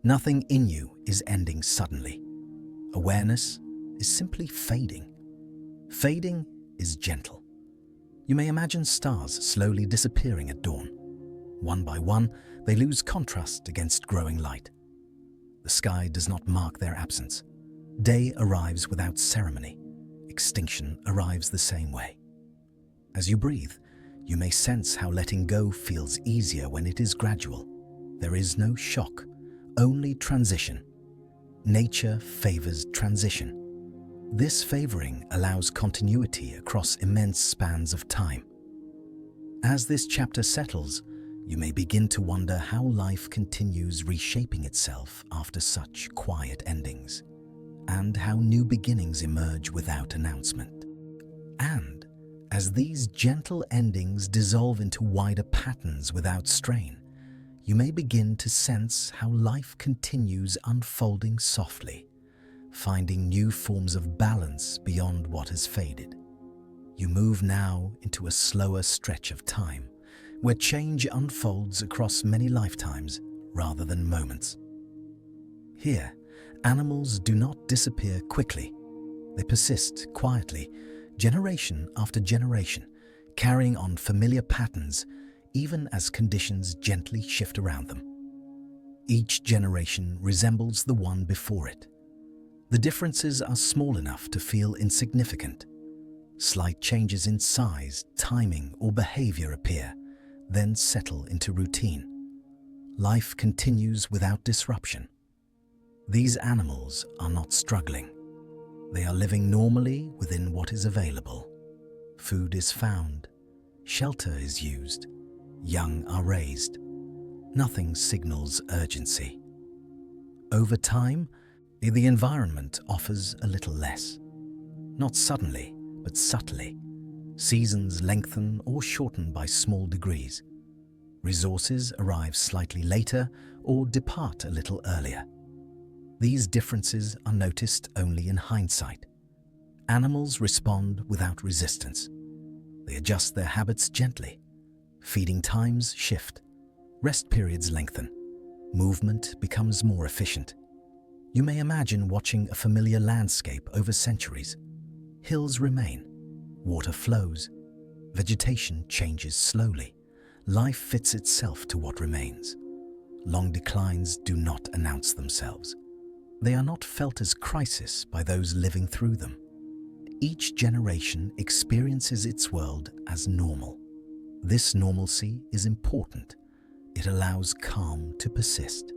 Speaker 1: Nothing in you is ending suddenly. Awareness is simply fading. Fading is gentle. You may imagine stars slowly disappearing at dawn. One by one, they lose contrast against growing light. The sky does not mark their absence. Day arrives without ceremony. Extinction arrives the same way. As you breathe, you may sense how letting go feels easier when it is gradual. There is no shock, only transition. Nature favors transition. This favoring allows continuity across immense spans of time. As this chapter settles, you may begin to wonder how life continues reshaping itself after such quiet endings, and how new beginnings emerge without announcement. And as these gentle endings dissolve into wider patterns without strain, you may begin to sense how life continues unfolding softly, finding new forms of balance beyond what has faded. You move now into a slower stretch of time, where change unfolds across many lifetimes rather than moments. Here, animals do not disappear quickly. They persist quietly, generation after generation, carrying on familiar patterns even as conditions gently shift around them. Each generation resembles the one before it. The differences are small enough to feel insignificant. Slight changes in size, timing, or behavior appear, then settle into routine. Life continues without disruption. These animals are not struggling. They are living normally within what is available. Food is found, shelter is used, young are raised. Nothing signals urgency. Over time, the environment offers a little less. Not suddenly, but subtly. Seasons lengthen or shorten by small degrees. Resources arrive slightly later or depart a little earlier. These differences are noticed only in hindsight. Animals respond without resistance. They adjust their habits gently. Feeding times shift. Rest periods lengthen. Movement becomes more efficient. You may imagine watching a familiar landscape over centuries. Hills remain. Water flows. Vegetation changes slowly. Life fits itself to what remains. Long declines do not announce themselves. They are not felt as crisis by those living through them. Each generation experiences its world as normal. This normalcy is important. It allows calm to persist.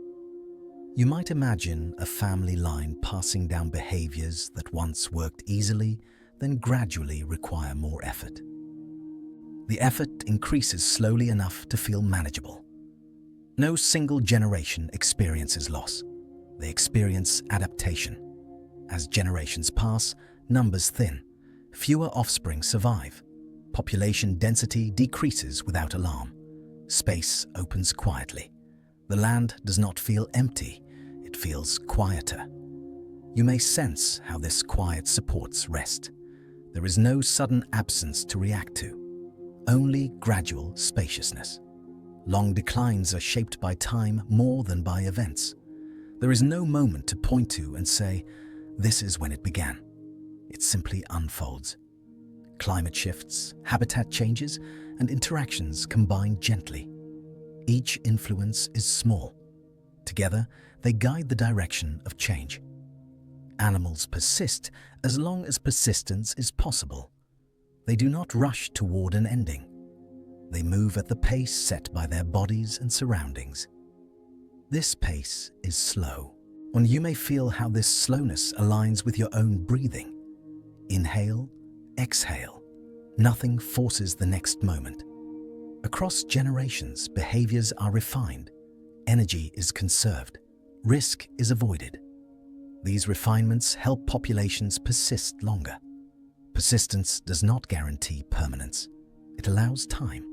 Speaker 1: You might imagine a family line passing down behaviors that once worked easily, then gradually require more effort. The effort increases slowly enough to feel manageable. No single generation experiences loss. They experience adaptation. As generations pass, numbers thin. Fewer offspring survive. Population density decreases without alarm. Space opens quietly. The land does not feel empty. It feels quieter. You may sense how this quiet supports rest. There is no sudden absence to react to. Only gradual spaciousness. Long declines are shaped by time more than by events. There is no moment to point to and say, this is when it began. It simply unfolds. Climate shifts, habitat changes, and interactions combine gently. Each influence is small. Together, they guide the direction of change. Animals persist as long as persistence is possible. They do not rush toward an ending. They move at the pace set by their bodies and surroundings. This pace is slow, and you may feel how this slowness aligns with your own breathing. Inhale, exhale. Nothing forces the next moment. Across generations, behaviors are refined. Energy is conserved. Risk is avoided. These refinements help populations persist longer. Persistence does not guarantee permanence. It allows time.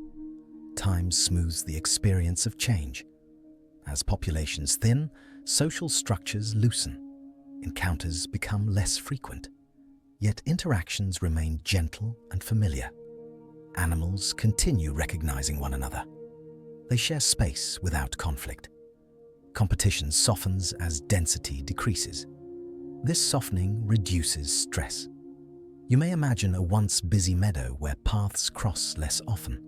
Speaker 1: Time smooths the experience of change. As populations thin, social structures loosen. Encounters become less frequent. Yet interactions remain gentle and familiar. Animals continue recognizing one another. They share space without conflict. Competition softens as density decreases. This softening reduces stress. You may imagine a once busy meadow where paths cross less often.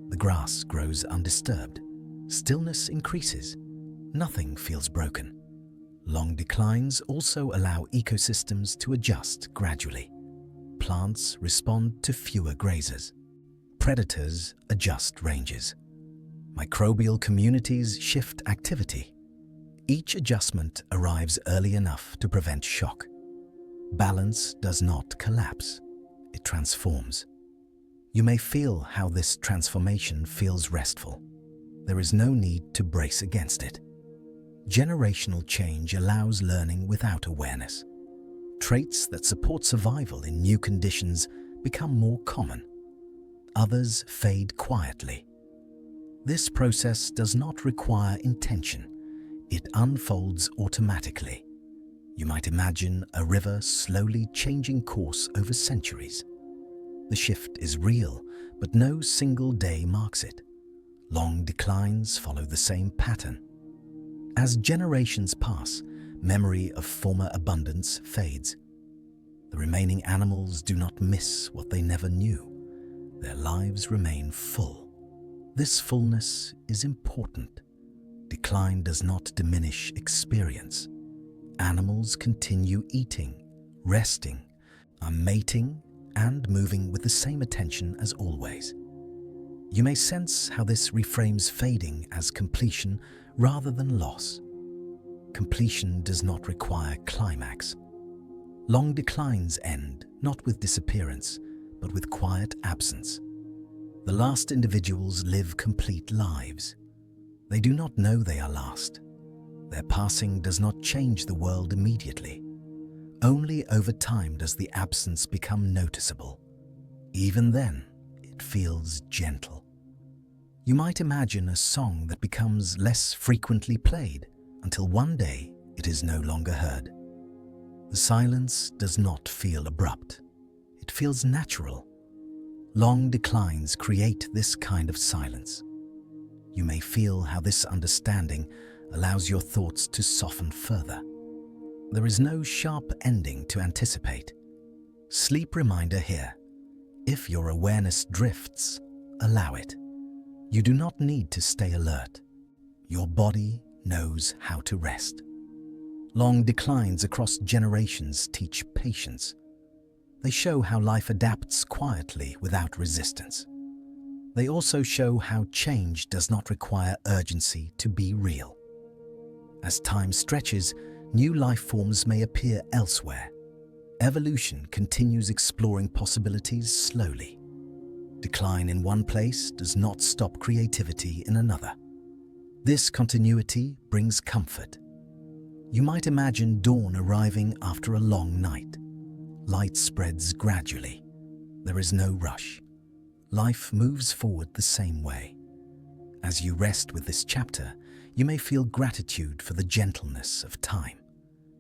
Speaker 1: The grass grows undisturbed. Stillness increases. Nothing feels broken. Long declines also allow ecosystems to adjust gradually. Plants respond to fewer grazers. Predators adjust ranges. Microbial communities shift activity. Each adjustment arrives early enough to prevent shock. Balance does not collapse. It transforms. You may feel how this transformation feels restful. There is no need to brace against it. Generational change allows learning without awareness. Traits that support survival in new conditions become more common. Others fade quietly. This process does not require intention. It unfolds automatically. You might imagine a river slowly changing course over centuries. The shift is real, but no single day marks it. Long declines follow the same pattern. As generations pass, memory of former abundance fades. The remaining animals do not miss what they never knew. Their lives remain full. This fullness is important. Decline does not diminish experience. Animals continue eating, resting, mating, and moving with the same attention as always. You may sense how this reframes fading as completion rather than loss. Completion does not require climax. Long declines end not with disappearance, but with quiet absence. The last individuals live complete lives. They do not know they are last. Their passing does not change the world immediately. Only over time does the absence become noticeable. Even then, it feels gentle. You might imagine a song that becomes less frequently played until one day it is no longer heard. The silence does not feel abrupt. It feels natural. Long declines create this kind of silence. You may feel how this understanding allows your thoughts to soften further. There is no sharp ending to anticipate. Sleep reminder here. If your awareness drifts, allow it. You do not need to stay alert. Your body knows how to rest. Long declines across generations teach patience. They show how life adapts quietly without resistance. They also show how change does not require urgency to be real. As time stretches, new life forms may appear elsewhere. Evolution continues exploring possibilities slowly. Decline in one place does not stop creativity in another. This continuity brings comfort. You might imagine dawn arriving after a long night. Light spreads gradually. There is no rush. Life moves forward the same way. As you rest with this chapter, you may feel gratitude for the gentleness of time.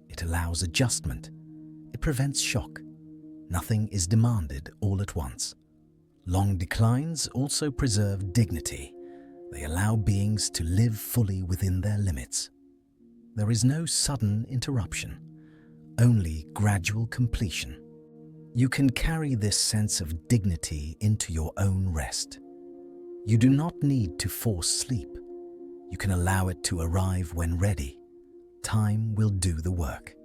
Speaker 1: It allows adjustment. It prevents shock. Nothing is demanded all at once. Long declines also preserve dignity. They allow beings to live fully within their limits. There is no sudden interruption, only gradual completion. You can carry this sense of dignity into your own rest. You do not need to force sleep. You can allow it to arrive when ready. Time will do the work.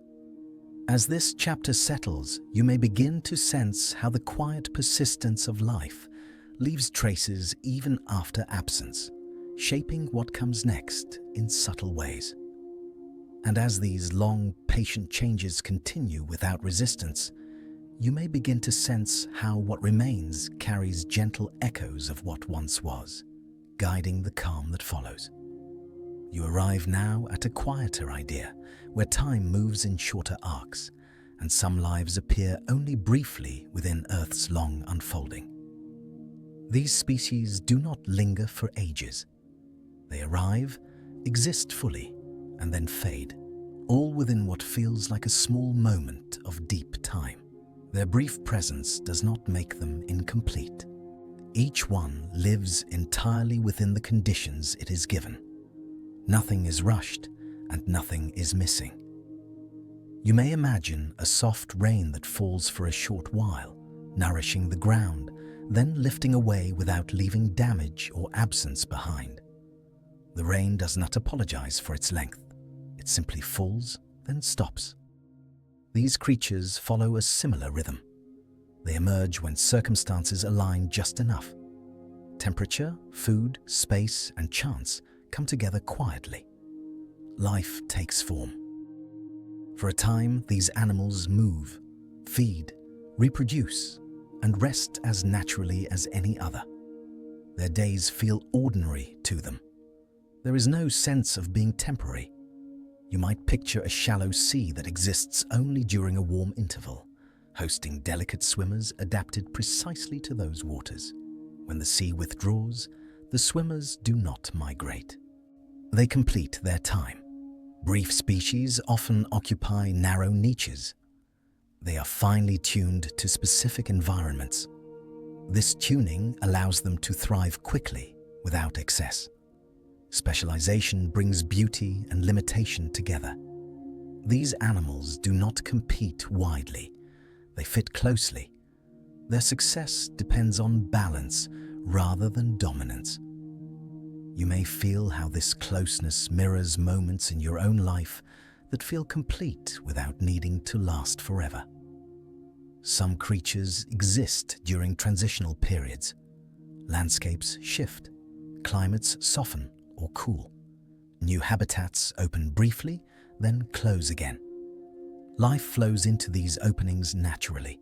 Speaker 1: As this chapter settles, you may begin to sense how the quiet persistence of life leaves traces even after absence, shaping what comes next in subtle ways. And as these long, patient changes continue without resistance, you may begin to sense how what remains carries gentle echoes of what once was, guiding the calm that follows. You arrive now at a quieter idea, where time moves in shorter arcs, and some lives appear only briefly within Earth's long unfolding. These species do not linger for ages. They arrive, exist fully, and then fade, all within what feels like a small moment of deep time. Their brief presence does not make them incomplete. Each one lives entirely within the conditions it is given. Nothing is rushed, and nothing is missing. You may imagine a soft rain that falls for a short while, nourishing the ground, then lifting away without leaving damage or absence behind. The rain does not apologize for its length. It simply falls, then stops. These creatures follow a similar rhythm. They emerge when circumstances align just enough. Temperature, food, space, and chance come together quietly. Life takes form. For a time, these animals move, feed, reproduce, and rest as naturally as any other. Their days feel ordinary to them. There is no sense of being temporary. You might picture a shallow sea that exists only during a warm interval, hosting delicate swimmers adapted precisely to those waters. When the sea withdraws, the swimmers do not migrate. They complete their time. Brief species often occupy narrow niches. They are finely tuned to specific environments. This tuning allows them to thrive quickly without excess. Specialization brings beauty and limitation together. These animals do not compete widely. They fit closely. Their success depends on balance rather than dominance. You may feel how this closeness mirrors moments in your own life that feel complete without needing to last forever. Some creatures exist during transitional periods. Landscapes shift, climates soften or cool. New habitats open briefly, then close again. Life flows into these openings naturally.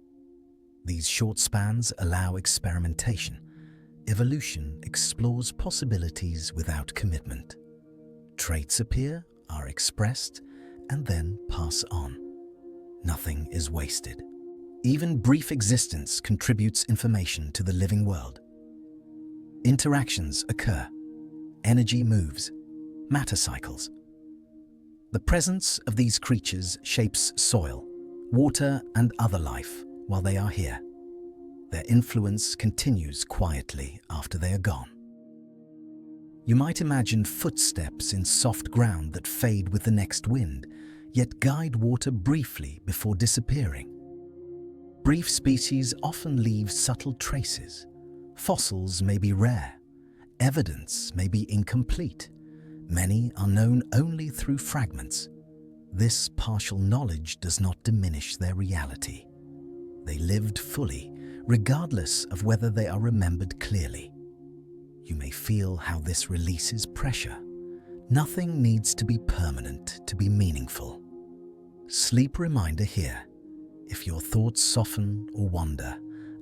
Speaker 1: These short spans allow experimentation. Evolution explores possibilities without commitment. Traits appear, are expressed, and then pass on. Nothing is wasted. Even brief existence contributes information to the living world. Interactions occur. Energy moves. Matter cycles. The presence of these creatures shapes soil, water, and other life while they are here. Their influence continues quietly after they are gone. You might imagine footsteps in soft ground that fade with the next wind, yet guide water briefly before disappearing. Brief species often leave subtle traces. Fossils may be rare. Evidence may be incomplete. Many are known only through fragments. This partial knowledge does not diminish their reality. They lived fully, regardless of whether they are remembered clearly. You may feel how this releases pressure. Nothing needs to be permanent to be meaningful. Sleep reminder here. If your thoughts soften or wander,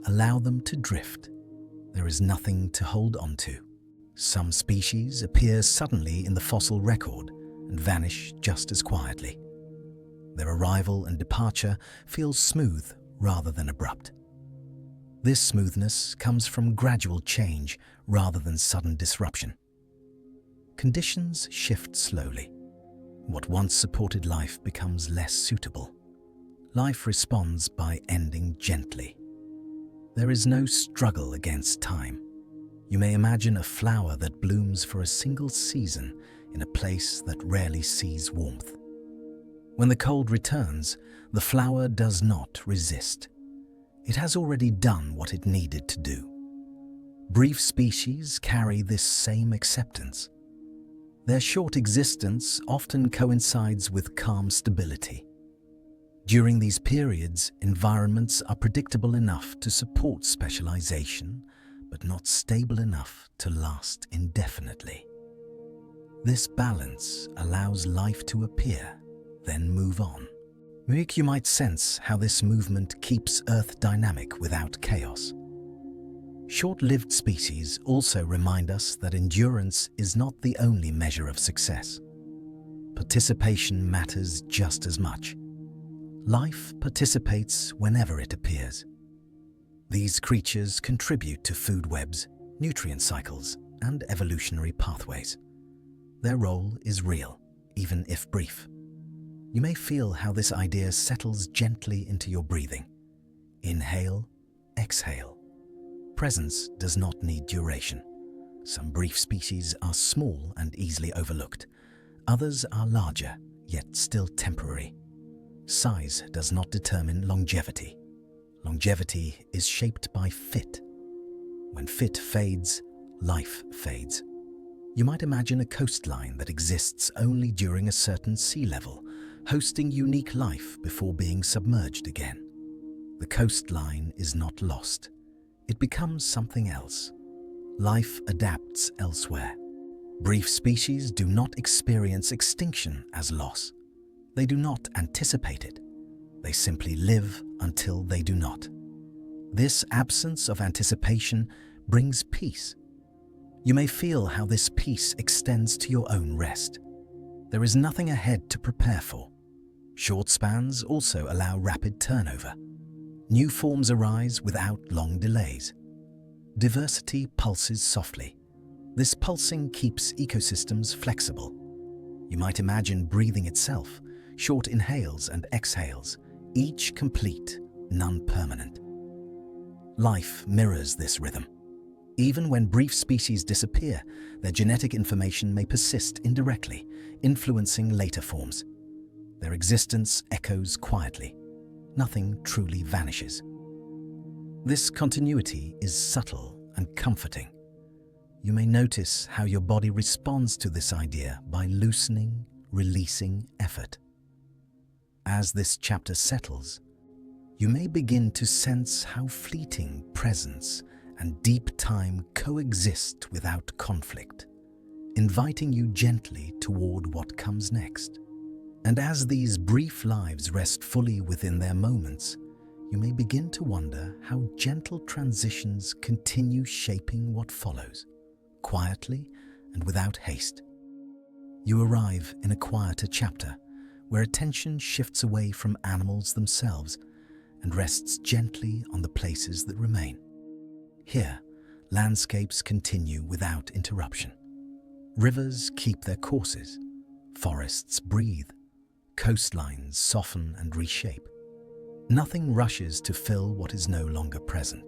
Speaker 1: allow them to drift. There is nothing to hold on to. Some species appear suddenly in the fossil record and vanish just as quietly. Their arrival and departure feels smooth rather than abrupt. This smoothness comes from gradual change rather than sudden disruption. Conditions shift slowly. What once supported life becomes less suitable. Life responds by ending gently. There is no struggle against time. You may imagine a flower that blooms for a single season in a place that rarely sees warmth. When the cold returns, the flower does not resist. It has already done what it needed to do. Brief species carry this same acceptance. Their short existence often coincides with calm stability. During these periods, environments are predictable enough to support specialization, but not stable enough to last indefinitely. This balance allows life to appear, then move on. You might sense how this movement keeps Earth dynamic without chaos. Short-lived species also remind us that endurance is not the only measure of success. Participation matters just as much. Life participates whenever it appears. These creatures contribute to food webs, nutrient cycles, and evolutionary pathways. Their role is real, even if brief. You may feel how this idea settles gently into your breathing. Inhale, exhale. Presence does not need duration. Some brief species are small and easily overlooked. Others are larger, yet still temporary. Size does not determine longevity. Longevity is shaped by fit. When fit fades, life fades. You might imagine a coastline that exists only during a certain sea level, hosting unique life before being submerged again. The coastline is not lost. It becomes something else. Life adapts elsewhere. Brief species do not experience extinction as loss. They do not anticipate it. They simply live until they do not. This absence of anticipation brings peace. You may feel how this peace extends to your own rest. There is nothing ahead to prepare for. Short spans also allow rapid turnover. New forms arise without long delays. Diversity pulses softly. This pulsing keeps ecosystems flexible. You might imagine breathing itself, short inhales and exhales, each complete, none permanent. Life mirrors this rhythm. Even when brief species disappear, their genetic information may persist indirectly, influencing later forms. Their existence echoes quietly. Nothing truly vanishes. This continuity is subtle and comforting. You may notice how your body responds to this idea by loosening, releasing effort. As this chapter settles, you may begin to sense how fleeting presence and deep time coexist without conflict, inviting you gently toward what comes next. And as these brief lives rest fully within their moments, you may begin to wonder how gentle transitions continue shaping what follows, quietly and without haste. You arrive in a quieter chapter, where attention shifts away from animals themselves and rests gently on the places that remain. Here, landscapes continue without interruption. Rivers keep their courses, forests breathe, coastlines soften and reshape. Nothing rushes to fill what is no longer present.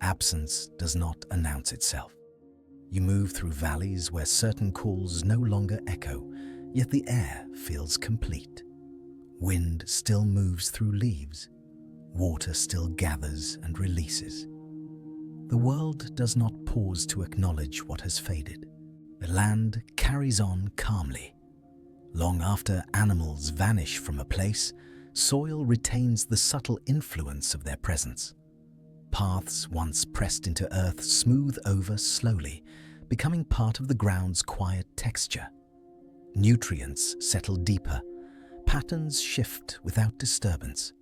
Speaker 1: Absence does not announce itself. You move through valleys where certain calls no longer echo, yet the air feels complete. Wind still moves through leaves. water still gathers and releases. The world does not pause to acknowledge what has faded. The land carries on calmly. Long after animals vanish from a place, soil retains the subtle influence of their presence. Paths once pressed into earth smooth over slowly, becoming part of the ground's quiet texture. Nutrients settle deeper, patterns shift without disturbance.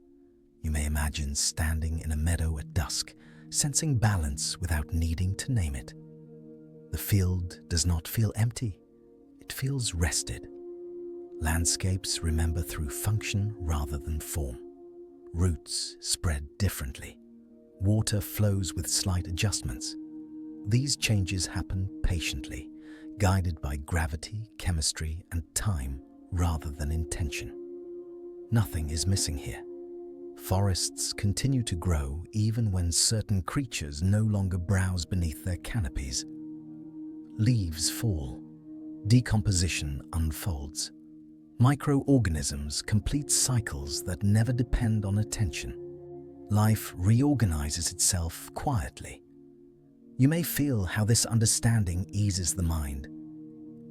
Speaker 1: You may imagine standing in a meadow at dusk, sensing balance without needing to name it. The field does not feel empty, it feels rested. Landscapes remember through function rather than form. Roots spread differently. Water flows with slight adjustments. These changes happen patiently, guided by gravity, chemistry, and time rather than intention. Nothing is missing here. Forests continue to grow even when certain creatures no longer browse beneath their canopies. Leaves fall. Decomposition unfolds. Microorganisms complete cycles that never depend on attention. Life reorganizes itself quietly. You may feel how this understanding eases the mind.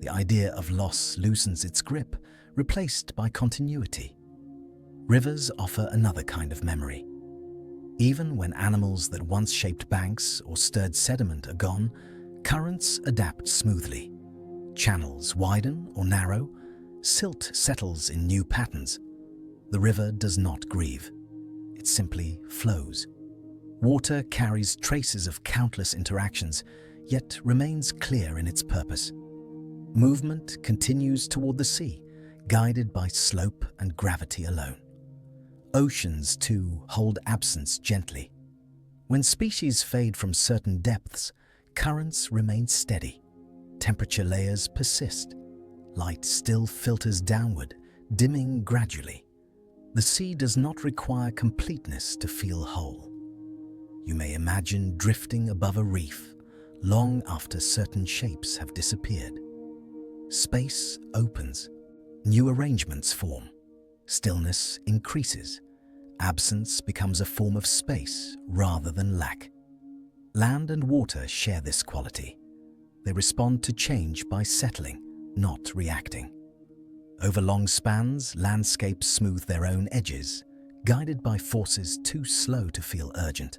Speaker 1: The idea of loss loosens its grip, replaced by continuity. Rivers offer another kind of memory. Even when animals that once shaped banks or stirred sediment are gone, currents adapt smoothly. Channels widen or narrow, silt settles in new patterns. The river does not grieve. It simply flows. Water carries traces of countless interactions, yet remains clear in its purpose. Movement continues toward the sea, guided by slope and gravity alone. Oceans, too, hold absence gently. When species fade from certain depths, currents remain steady. Temperature layers persist. Light still filters downward, dimming gradually. The sea does not require completeness to feel whole. You may imagine drifting above a reef, long after certain shapes have disappeared. Space opens. New arrangements form. Stillness increases. Absence becomes a form of space rather than lack. Land and water share this quality. They respond to change by settling, not reacting. Over long spans, landscapes smooth their own edges, guided by forces too slow to feel urgent.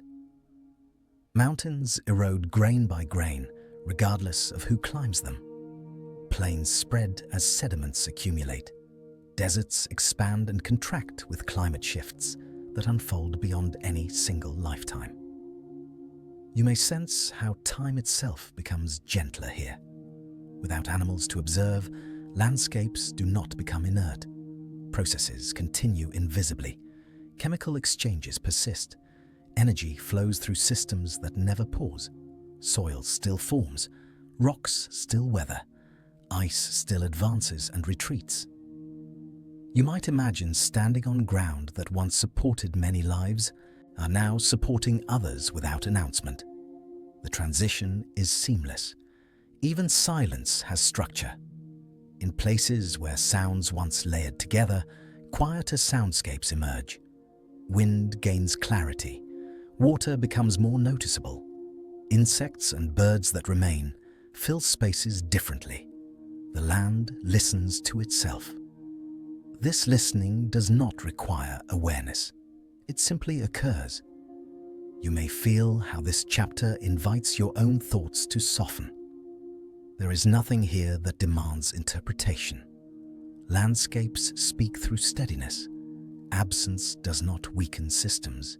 Speaker 1: Mountains erode grain by grain, regardless of who climbs them. Plains spread as sediments accumulate. Deserts expand and contract with climate shifts that unfold beyond any single lifetime. You may sense how time itself becomes gentler here. Without animals to observe, landscapes do not become inert. Processes continue invisibly. Chemical exchanges persist. Energy flows through systems that never pause. Soil still forms. Rocks still weather. Ice still advances and retreats. You might imagine standing on ground that once supported many lives are now supporting others without announcement. The transition is seamless. Even silence has structure. In places where sounds once layered together, quieter soundscapes emerge. Wind gains clarity. Water becomes more noticeable. Insects and birds that remain fill spaces differently. The land listens to itself. This listening does not require awareness. It simply occurs. You may feel how this chapter invites your own thoughts to soften. There is nothing here that demands interpretation. Landscapes speak through steadiness. Absence does not weaken systems,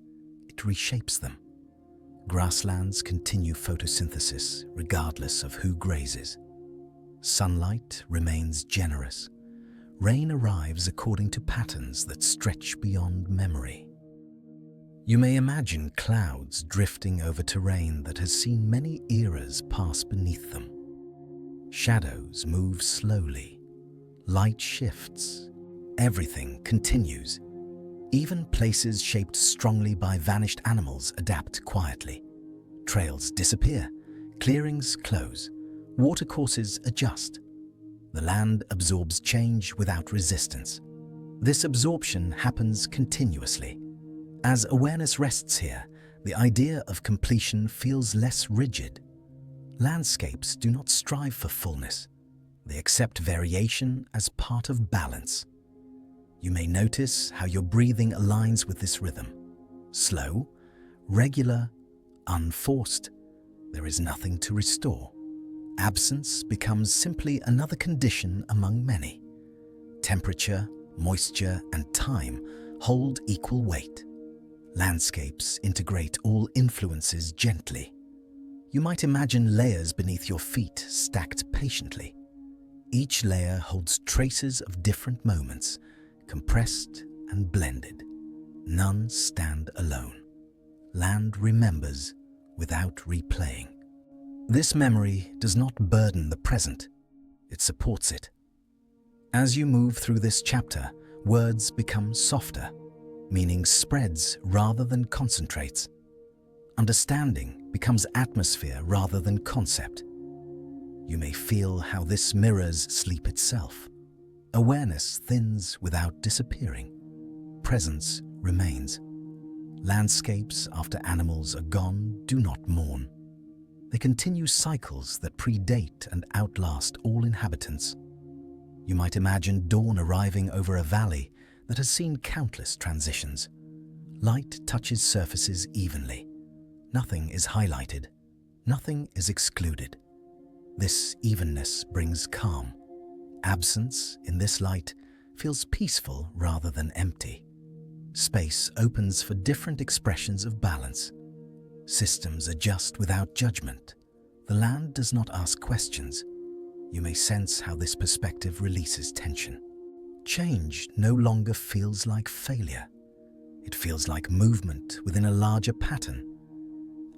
Speaker 1: it reshapes them. Grasslands continue photosynthesis regardless of who grazes. Sunlight remains generous. Rain arrives according to patterns that stretch beyond memory. You may imagine clouds drifting over terrain that has seen many eras pass beneath them. Shadows move slowly. Light shifts. Everything continues. Even places shaped strongly by vanished animals adapt quietly. Trails disappear. Clearings close. Watercourses adjust. The land absorbs change without resistance. This absorption happens continuously. As awareness rests here, the idea of completion feels less rigid. Landscapes do not strive for fullness. They accept variation as part of balance. You may notice how your breathing aligns with this rhythm. Slow, regular, unforced. There is nothing to restore. Absence becomes simply another condition among many. Temperature, moisture, and time hold equal weight. Landscapes integrate all influences gently. You might imagine layers beneath your feet stacked patiently. Each layer holds traces of different moments, compressed and blended. None stand alone. Land remembers without replaying. This memory does not burden the present, it supports it. As you move through this chapter, words become softer, meaning spreads rather than concentrates. Understanding becomes atmosphere rather than concept. You may feel how this mirrors sleep itself. Awareness thins without disappearing. Presence remains. Landscapes after animals are gone do not mourn. They continue cycles that predate and outlast all inhabitants. You might imagine dawn arriving over a valley that has seen countless transitions. Light touches surfaces evenly. Nothing is highlighted. Nothing is excluded. This evenness brings calm. Absence in this light feels peaceful rather than empty. Space opens for different expressions of balance. Systems adjust without judgment. The land does not ask questions. You may sense how this perspective releases tension. Change no longer feels like failure. It feels like movement within a larger pattern.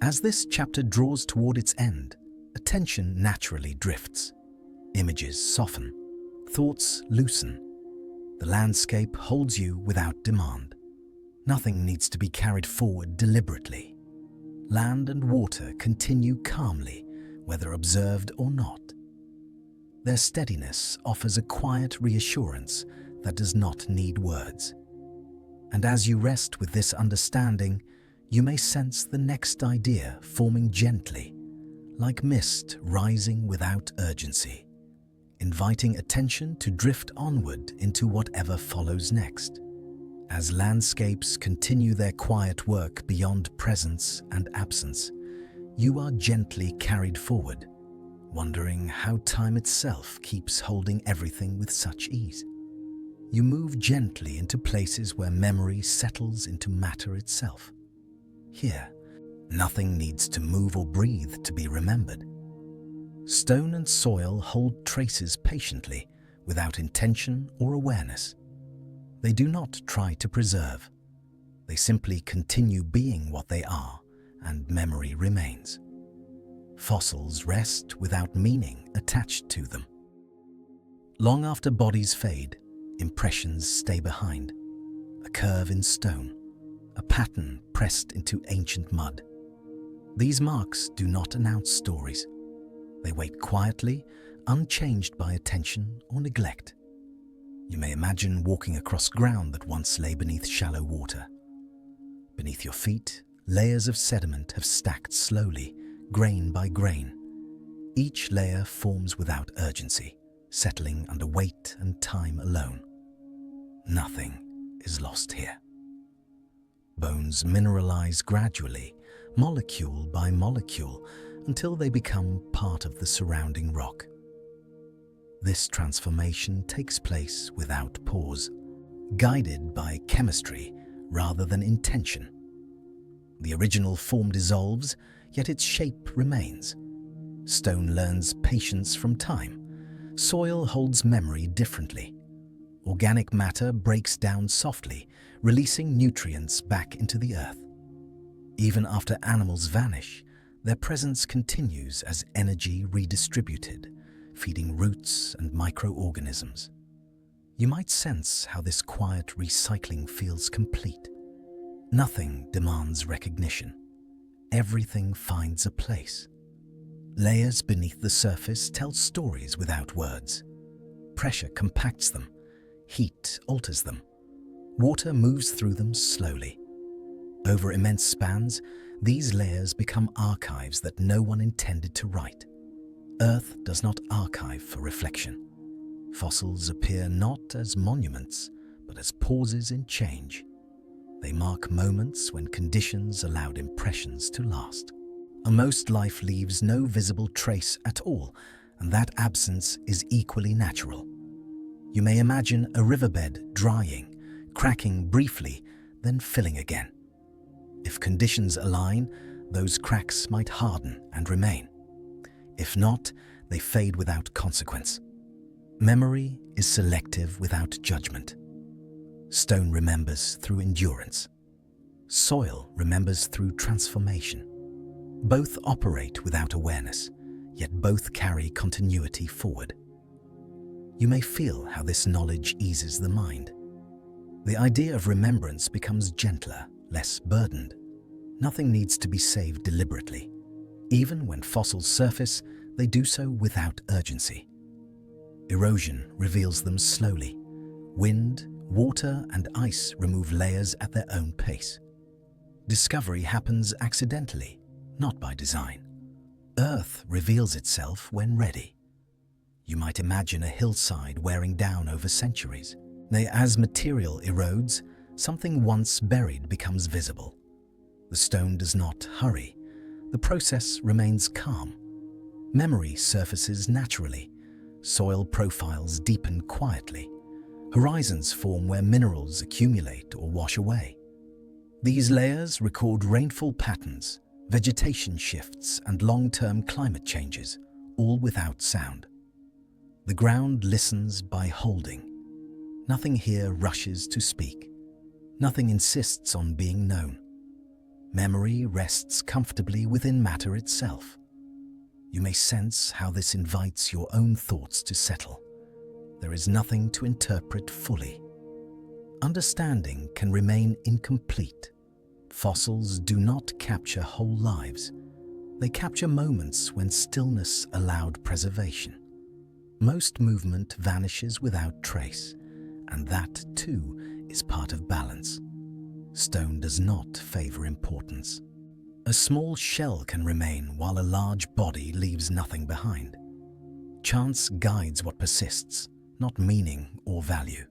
Speaker 1: As this chapter draws toward its end, attention naturally drifts. Images soften. Thoughts loosen. The landscape holds you without demand. Nothing needs to be carried forward deliberately. Land and water continue calmly, whether observed or not. Their steadiness offers a quiet reassurance that does not need words. And as you rest with this understanding, you may sense the next idea forming gently, like mist rising without urgency, inviting attention to drift onward into whatever follows next. As landscapes continue their quiet work beyond presence and absence, you are gently carried forward, wondering how time itself keeps holding everything with such ease. You move gently into places where memory settles into matter itself. Here, nothing needs to move or breathe to be remembered. Stone and soil hold traces patiently, without intention or awareness. They do not try to preserve. They simply continue being what they are, and memory remains. Fossils rest without meaning attached to them. Long after bodies fade, impressions stay behind. A curve in stone, a pattern pressed into ancient mud. These marks do not announce stories. They wait quietly, unchanged by attention or neglect. You may imagine walking across ground that once lay beneath shallow water. Beneath your feet, layers of sediment have stacked slowly, grain by grain. Each layer forms without urgency, settling under weight and time alone. Nothing is lost here. Bones mineralize gradually, molecule by molecule, until they become part of the surrounding rock. This transformation takes place without pause, guided by chemistry rather than intention. The original form dissolves, yet its shape remains. Stone learns patience from time. Soil holds memory differently. Organic matter breaks down softly, releasing nutrients back into the earth. Even after animals vanish, their presence continues as energy redistributed, feeding roots and microorganisms. You might sense how this quiet recycling feels complete. Nothing demands recognition. Everything finds a place. Layers beneath the surface tell stories without words. Pressure compacts them. Heat alters them. Water moves through them slowly. Over immense spans, these layers become archives that no one intended to write. Earth does not archive for reflection. Fossils appear not as monuments, but as pauses in change. They mark moments when conditions allowed impressions to last. Most life leaves no visible trace at all, and that absence is equally natural. You may imagine a riverbed drying, cracking briefly, then filling again. If conditions align, those cracks might harden and remain. If not, they fade without consequence. Memory is selective without judgment. Stone remembers through endurance. Soil remembers through transformation. Both operate without awareness, yet both carry continuity forward. You may feel how this knowledge eases the mind. The idea of remembrance becomes gentler, less burdened. Nothing needs to be saved deliberately. Even when fossils surface, they do so without urgency. Erosion reveals them slowly. Wind, water, and ice remove layers at their own pace. Discovery happens accidentally, not by design. Earth reveals itself when ready. You might imagine a hillside wearing down over centuries. As material erodes, something once buried becomes visible. The stone does not hurry. The process remains calm. Memory surfaces naturally. Soil profiles deepen quietly. Horizons form where minerals accumulate or wash away. These layers record rainfall patterns, vegetation shifts, and long-term climate changes, all without sound. The ground listens by holding. Nothing here rushes to speak. Nothing insists on being known. Memory rests comfortably within matter itself. You may sense how this invites your own thoughts to settle. There is nothing to interpret fully. Understanding can remain incomplete. Fossils do not capture whole lives. They capture moments when stillness allowed preservation. Most movement vanishes without trace, and that, too, is part of balance. Stone does not favor importance. A small shell can remain while a large body leaves nothing behind. Chance guides what persists, not meaning or value.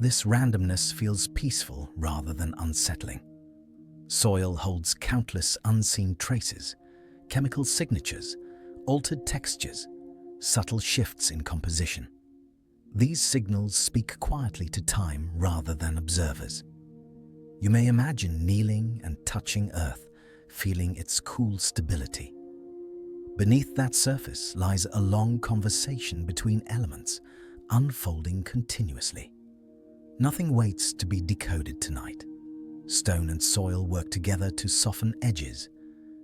Speaker 1: This randomness feels peaceful rather than unsettling. Soil holds countless unseen traces, chemical signatures, altered textures, subtle shifts in composition. These signals speak quietly to time rather than observers. You may imagine kneeling and touching earth, feeling its cool stability. Beneath that surface lies a long conversation between elements, unfolding continuously. Nothing waits to be decoded tonight. Stone and soil work together to soften edges.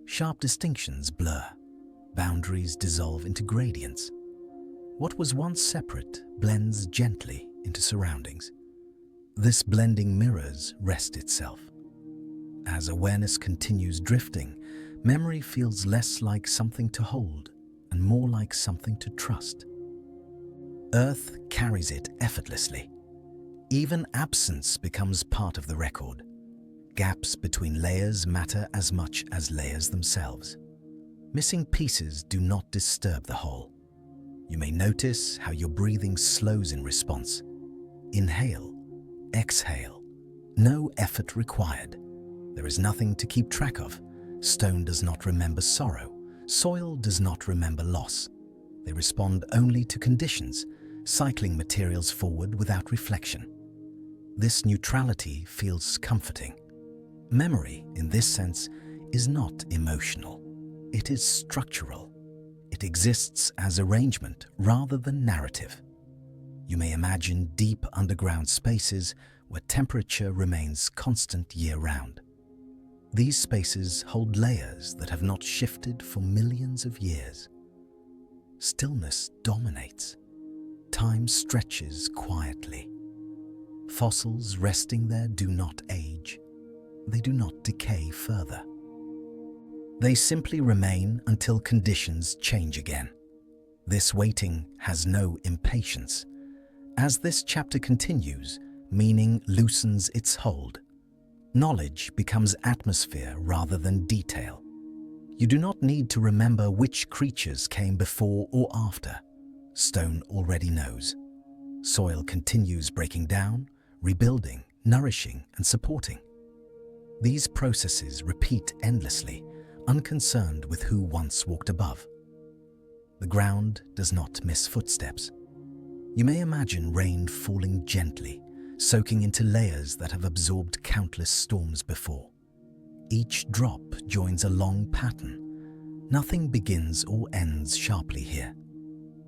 Speaker 1: Sharp distinctions blur. Boundaries dissolve into gradients. What was once separate blends gently into surroundings. This blending mirrors rest itself. As awareness continues drifting, memory feels less like something to hold and more like something to trust. Earth carries it effortlessly. Even absence becomes part of the record. Gaps between layers matter as much as layers themselves. Missing pieces do not disturb the whole. You may notice how your breathing slows in response. Inhale, exhale. No effort required. There is nothing to keep track of. Stone does not remember sorrow. Soil does not remember loss. They respond only to conditions, cycling materials forward without reflection. This neutrality feels comforting. Memory, in this sense, is not emotional. It is structural. It exists as arrangement rather than narrative. You may imagine deep underground spaces where temperature remains constant year-round. These spaces hold layers that have not shifted for millions of years. Stillness dominates. Time stretches quietly. Fossils resting there do not age. They do not decay further. They simply remain until conditions change again. This waiting has no impatience. As this chapter continues, meaning loosens its hold. Knowledge becomes atmosphere rather than detail. You do not need to remember which creatures came before or after. Stone already knows. Soil continues breaking down, rebuilding, nourishing, and supporting. These processes repeat endlessly, unconcerned with who once walked above. The ground does not miss footsteps. You may imagine rain falling gently, soaking into layers that have absorbed countless storms before. Each drop joins a long pattern. Nothing begins or ends sharply here.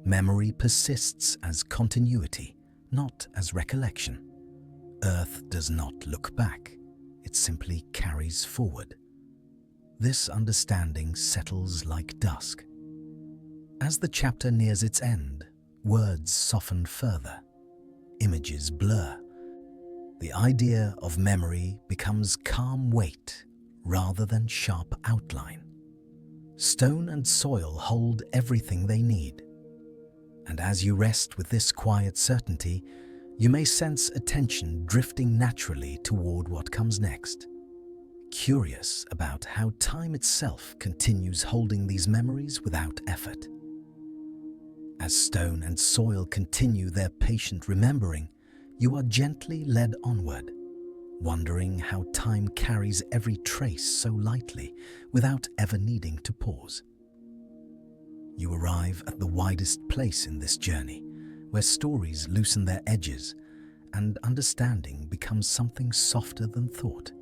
Speaker 1: Memory persists as continuity, not as recollection. Earth does not look back. It simply carries forward. This understanding settles like dusk. As the chapter nears its end, words soften further. Images blur. The idea of memory becomes calm weight rather than sharp outline. Stone and soil hold everything they need. And as you rest with this quiet certainty, you may sense attention drifting naturally toward what comes next. Curious about how time itself continues holding these memories without effort. As stone and soil continue their patient remembering, you are gently led onward, wondering how time carries every trace so lightly without ever needing to pause. You arrive at the widest place in this journey, where stories loosen their edges and understanding becomes something softer than thought.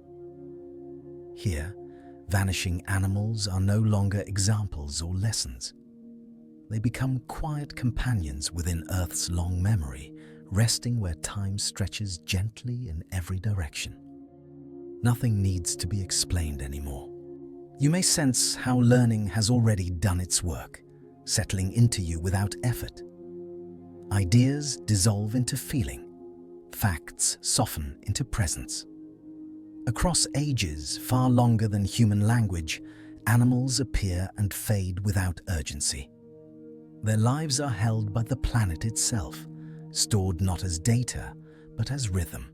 Speaker 1: Here, vanishing animals are no longer examples or lessons. They become quiet companions within Earth's long memory, resting where time stretches gently in every direction. Nothing needs to be explained anymore. You may sense how learning has already done its work, settling into you without effort. Ideas dissolve into feeling. Facts soften into presence. Across ages far longer than human language, animals appear and fade without urgency. Their lives are held by the planet itself, stored not as data, but as rhythm.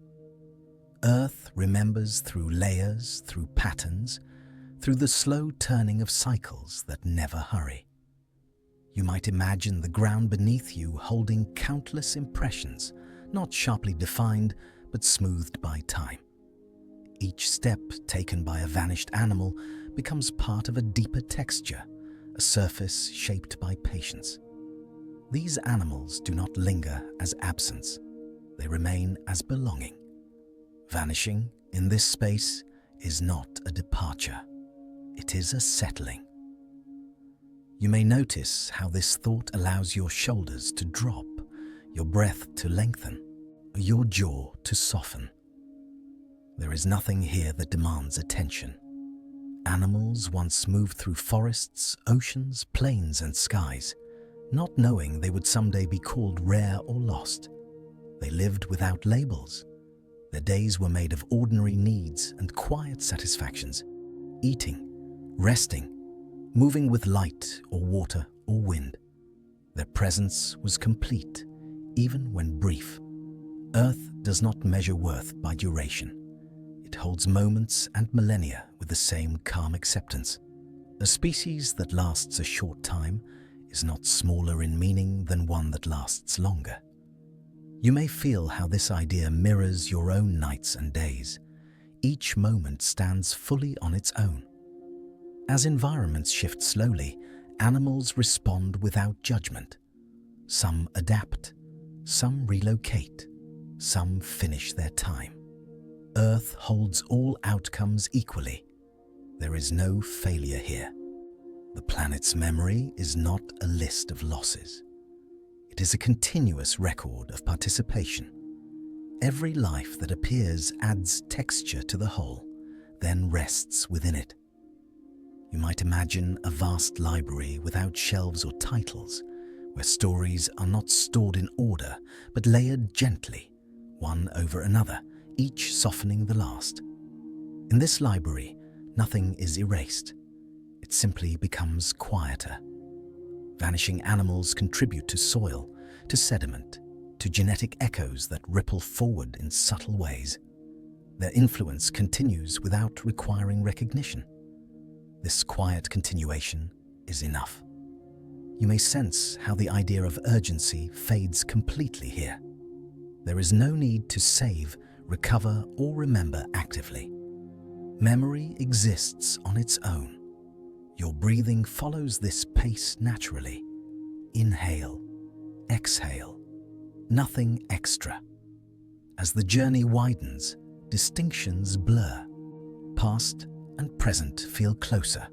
Speaker 1: Earth remembers through layers, through patterns, through the slow turning of cycles that never hurry. You might imagine the ground beneath you holding countless impressions, not sharply defined, but smoothed by time. Each step taken by a vanished animal becomes part of a deeper texture, a surface shaped by patience. These animals do not linger as absence. They remain as belonging. Vanishing in this space is not a departure. It is a settling. You may notice how this thought allows your shoulders to drop, your breath to lengthen, your jaw to soften. There is nothing here that demands attention. Animals once moved through forests, oceans, plains, and skies, not knowing they would someday be called rare or lost. They lived without labels. Their days were made of ordinary needs and quiet satisfactions, eating, resting, moving with light or water or wind. Their presence was complete, even when brief. Earth does not measure worth by duration. It holds moments and millennia with the same calm acceptance. A species that lasts a short time is not smaller in meaning than one that lasts longer. You may feel how this idea mirrors your own nights and days. Each moment stands fully on its own. As environments shift slowly, animals respond without judgment. Some adapt, some relocate, some finish their time. Earth holds all outcomes equally. There is no failure here. The planet's memory is not a list of losses. It is a continuous record of participation. Every life that appears adds texture to the whole, then rests within it. You might imagine a vast library without shelves or titles, where stories are not stored in order, but layered gently, one over another, each softening the last. In this library, nothing is erased. It simply becomes quieter. Vanishing animals contribute to soil, to sediment, to genetic echoes that ripple forward in subtle ways. Their influence continues without requiring recognition. This quiet continuation is enough. You may sense how the idea of urgency fades completely here. There is no need to save, recover, or remember actively. Memory exists on its own. Your breathing follows this pace naturally. Inhale, exhale, nothing extra. As the journey widens, distinctions blur. Past and present feel closer.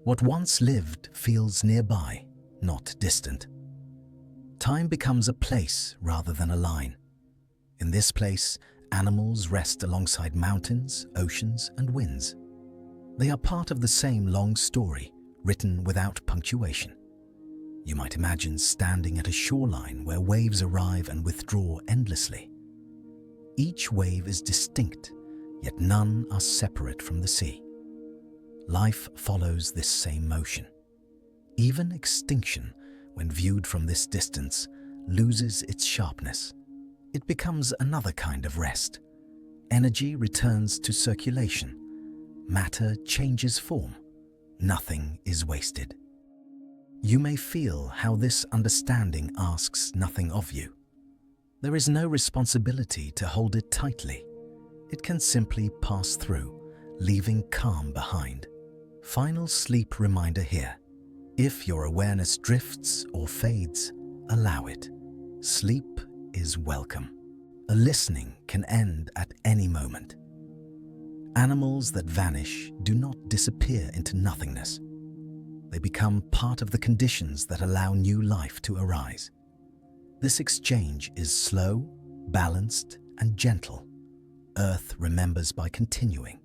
Speaker 1: What once lived feels nearby, not distant. Time becomes a place rather than a line. In this place, animals rest alongside mountains, oceans, and winds. They are part of the same long story, written without punctuation. You might imagine standing at a shoreline where waves arrive and withdraw endlessly. Each wave is distinct, yet none are separate from the sea. Life follows this same motion. Even extinction, when viewed from this distance, loses its sharpness. It becomes another kind of rest. Energy returns to circulation. Matter changes form. Nothing is wasted. You may feel how this understanding asks nothing of you. There is no responsibility to hold it tightly. It can simply pass through, leaving calm behind. Final sleep reminder here. If your awareness drifts or fades, allow it. Sleep is welcome. A listening can end at any moment. Animals that vanish do not disappear into nothingness. They become part of the conditions that allow new life to arise. This exchange is slow, balanced, and gentle. Earth remembers by continuing.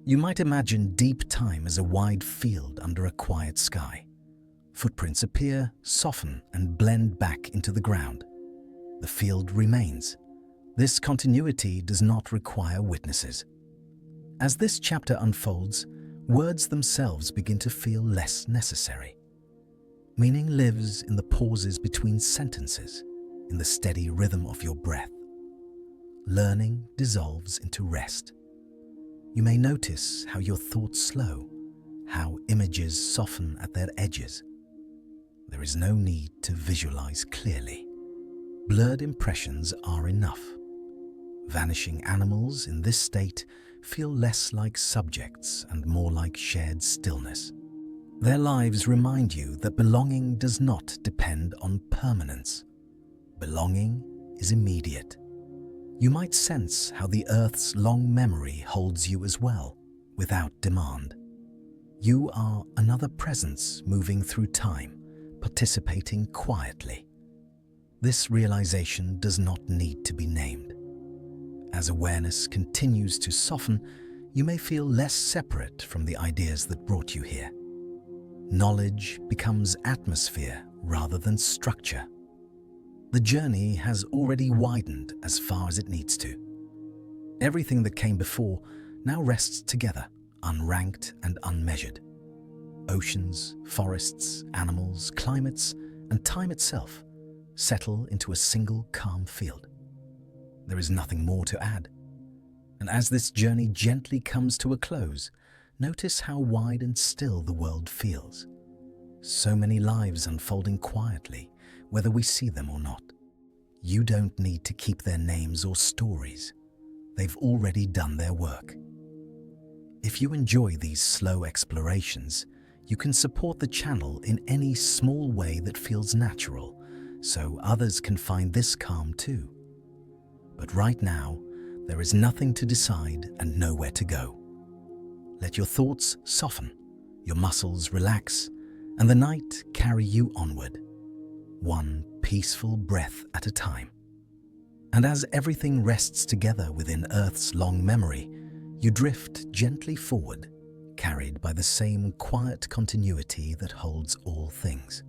Speaker 1: You might imagine deep time as a wide field under a quiet sky. Footprints appear, soften, and blend back into the ground. The field remains. This continuity does not require witnesses. As this chapter unfolds, words themselves begin to feel less necessary. Meaning lives in the pauses between sentences, in the steady rhythm of your breath. Learning dissolves into rest. You may notice how your thoughts slow, how images soften at their edges. There is no need to visualize clearly. Blurred impressions are enough. Vanishing animals in this state feel less like subjects and more like shared stillness. Their lives remind you that belonging does not depend on permanence. Belonging is immediate. You might sense how the Earth's long memory holds you as well, without demand. You are another presence moving through time, participating quietly. This realization does not need to be named. As awareness continues to soften, you may feel less separate from the ideas that brought you here. Knowledge becomes atmosphere rather than structure. The journey has already widened as far as it needs to. Everything that came before now rests together, unranked and unmeasured. Oceans, forests, animals, climates, and time itself settle into a single calm field. There is nothing more to add. And as this journey gently comes to a close, notice how wide and still the world feels. So many lives unfolding quietly, whether we see them or not. You don't need to keep their names or stories. They've already done their work. If you enjoy these slow explorations, you can support the channel in any small way that feels natural, so others can find this calm too. But right now, there is nothing to decide and nowhere to go. Let your thoughts soften, your muscles relax, and the night carry you onward, one peaceful breath at a time. And as everything rests together within Earth's long memory, you drift gently forward, carried by the same quiet continuity that holds all things.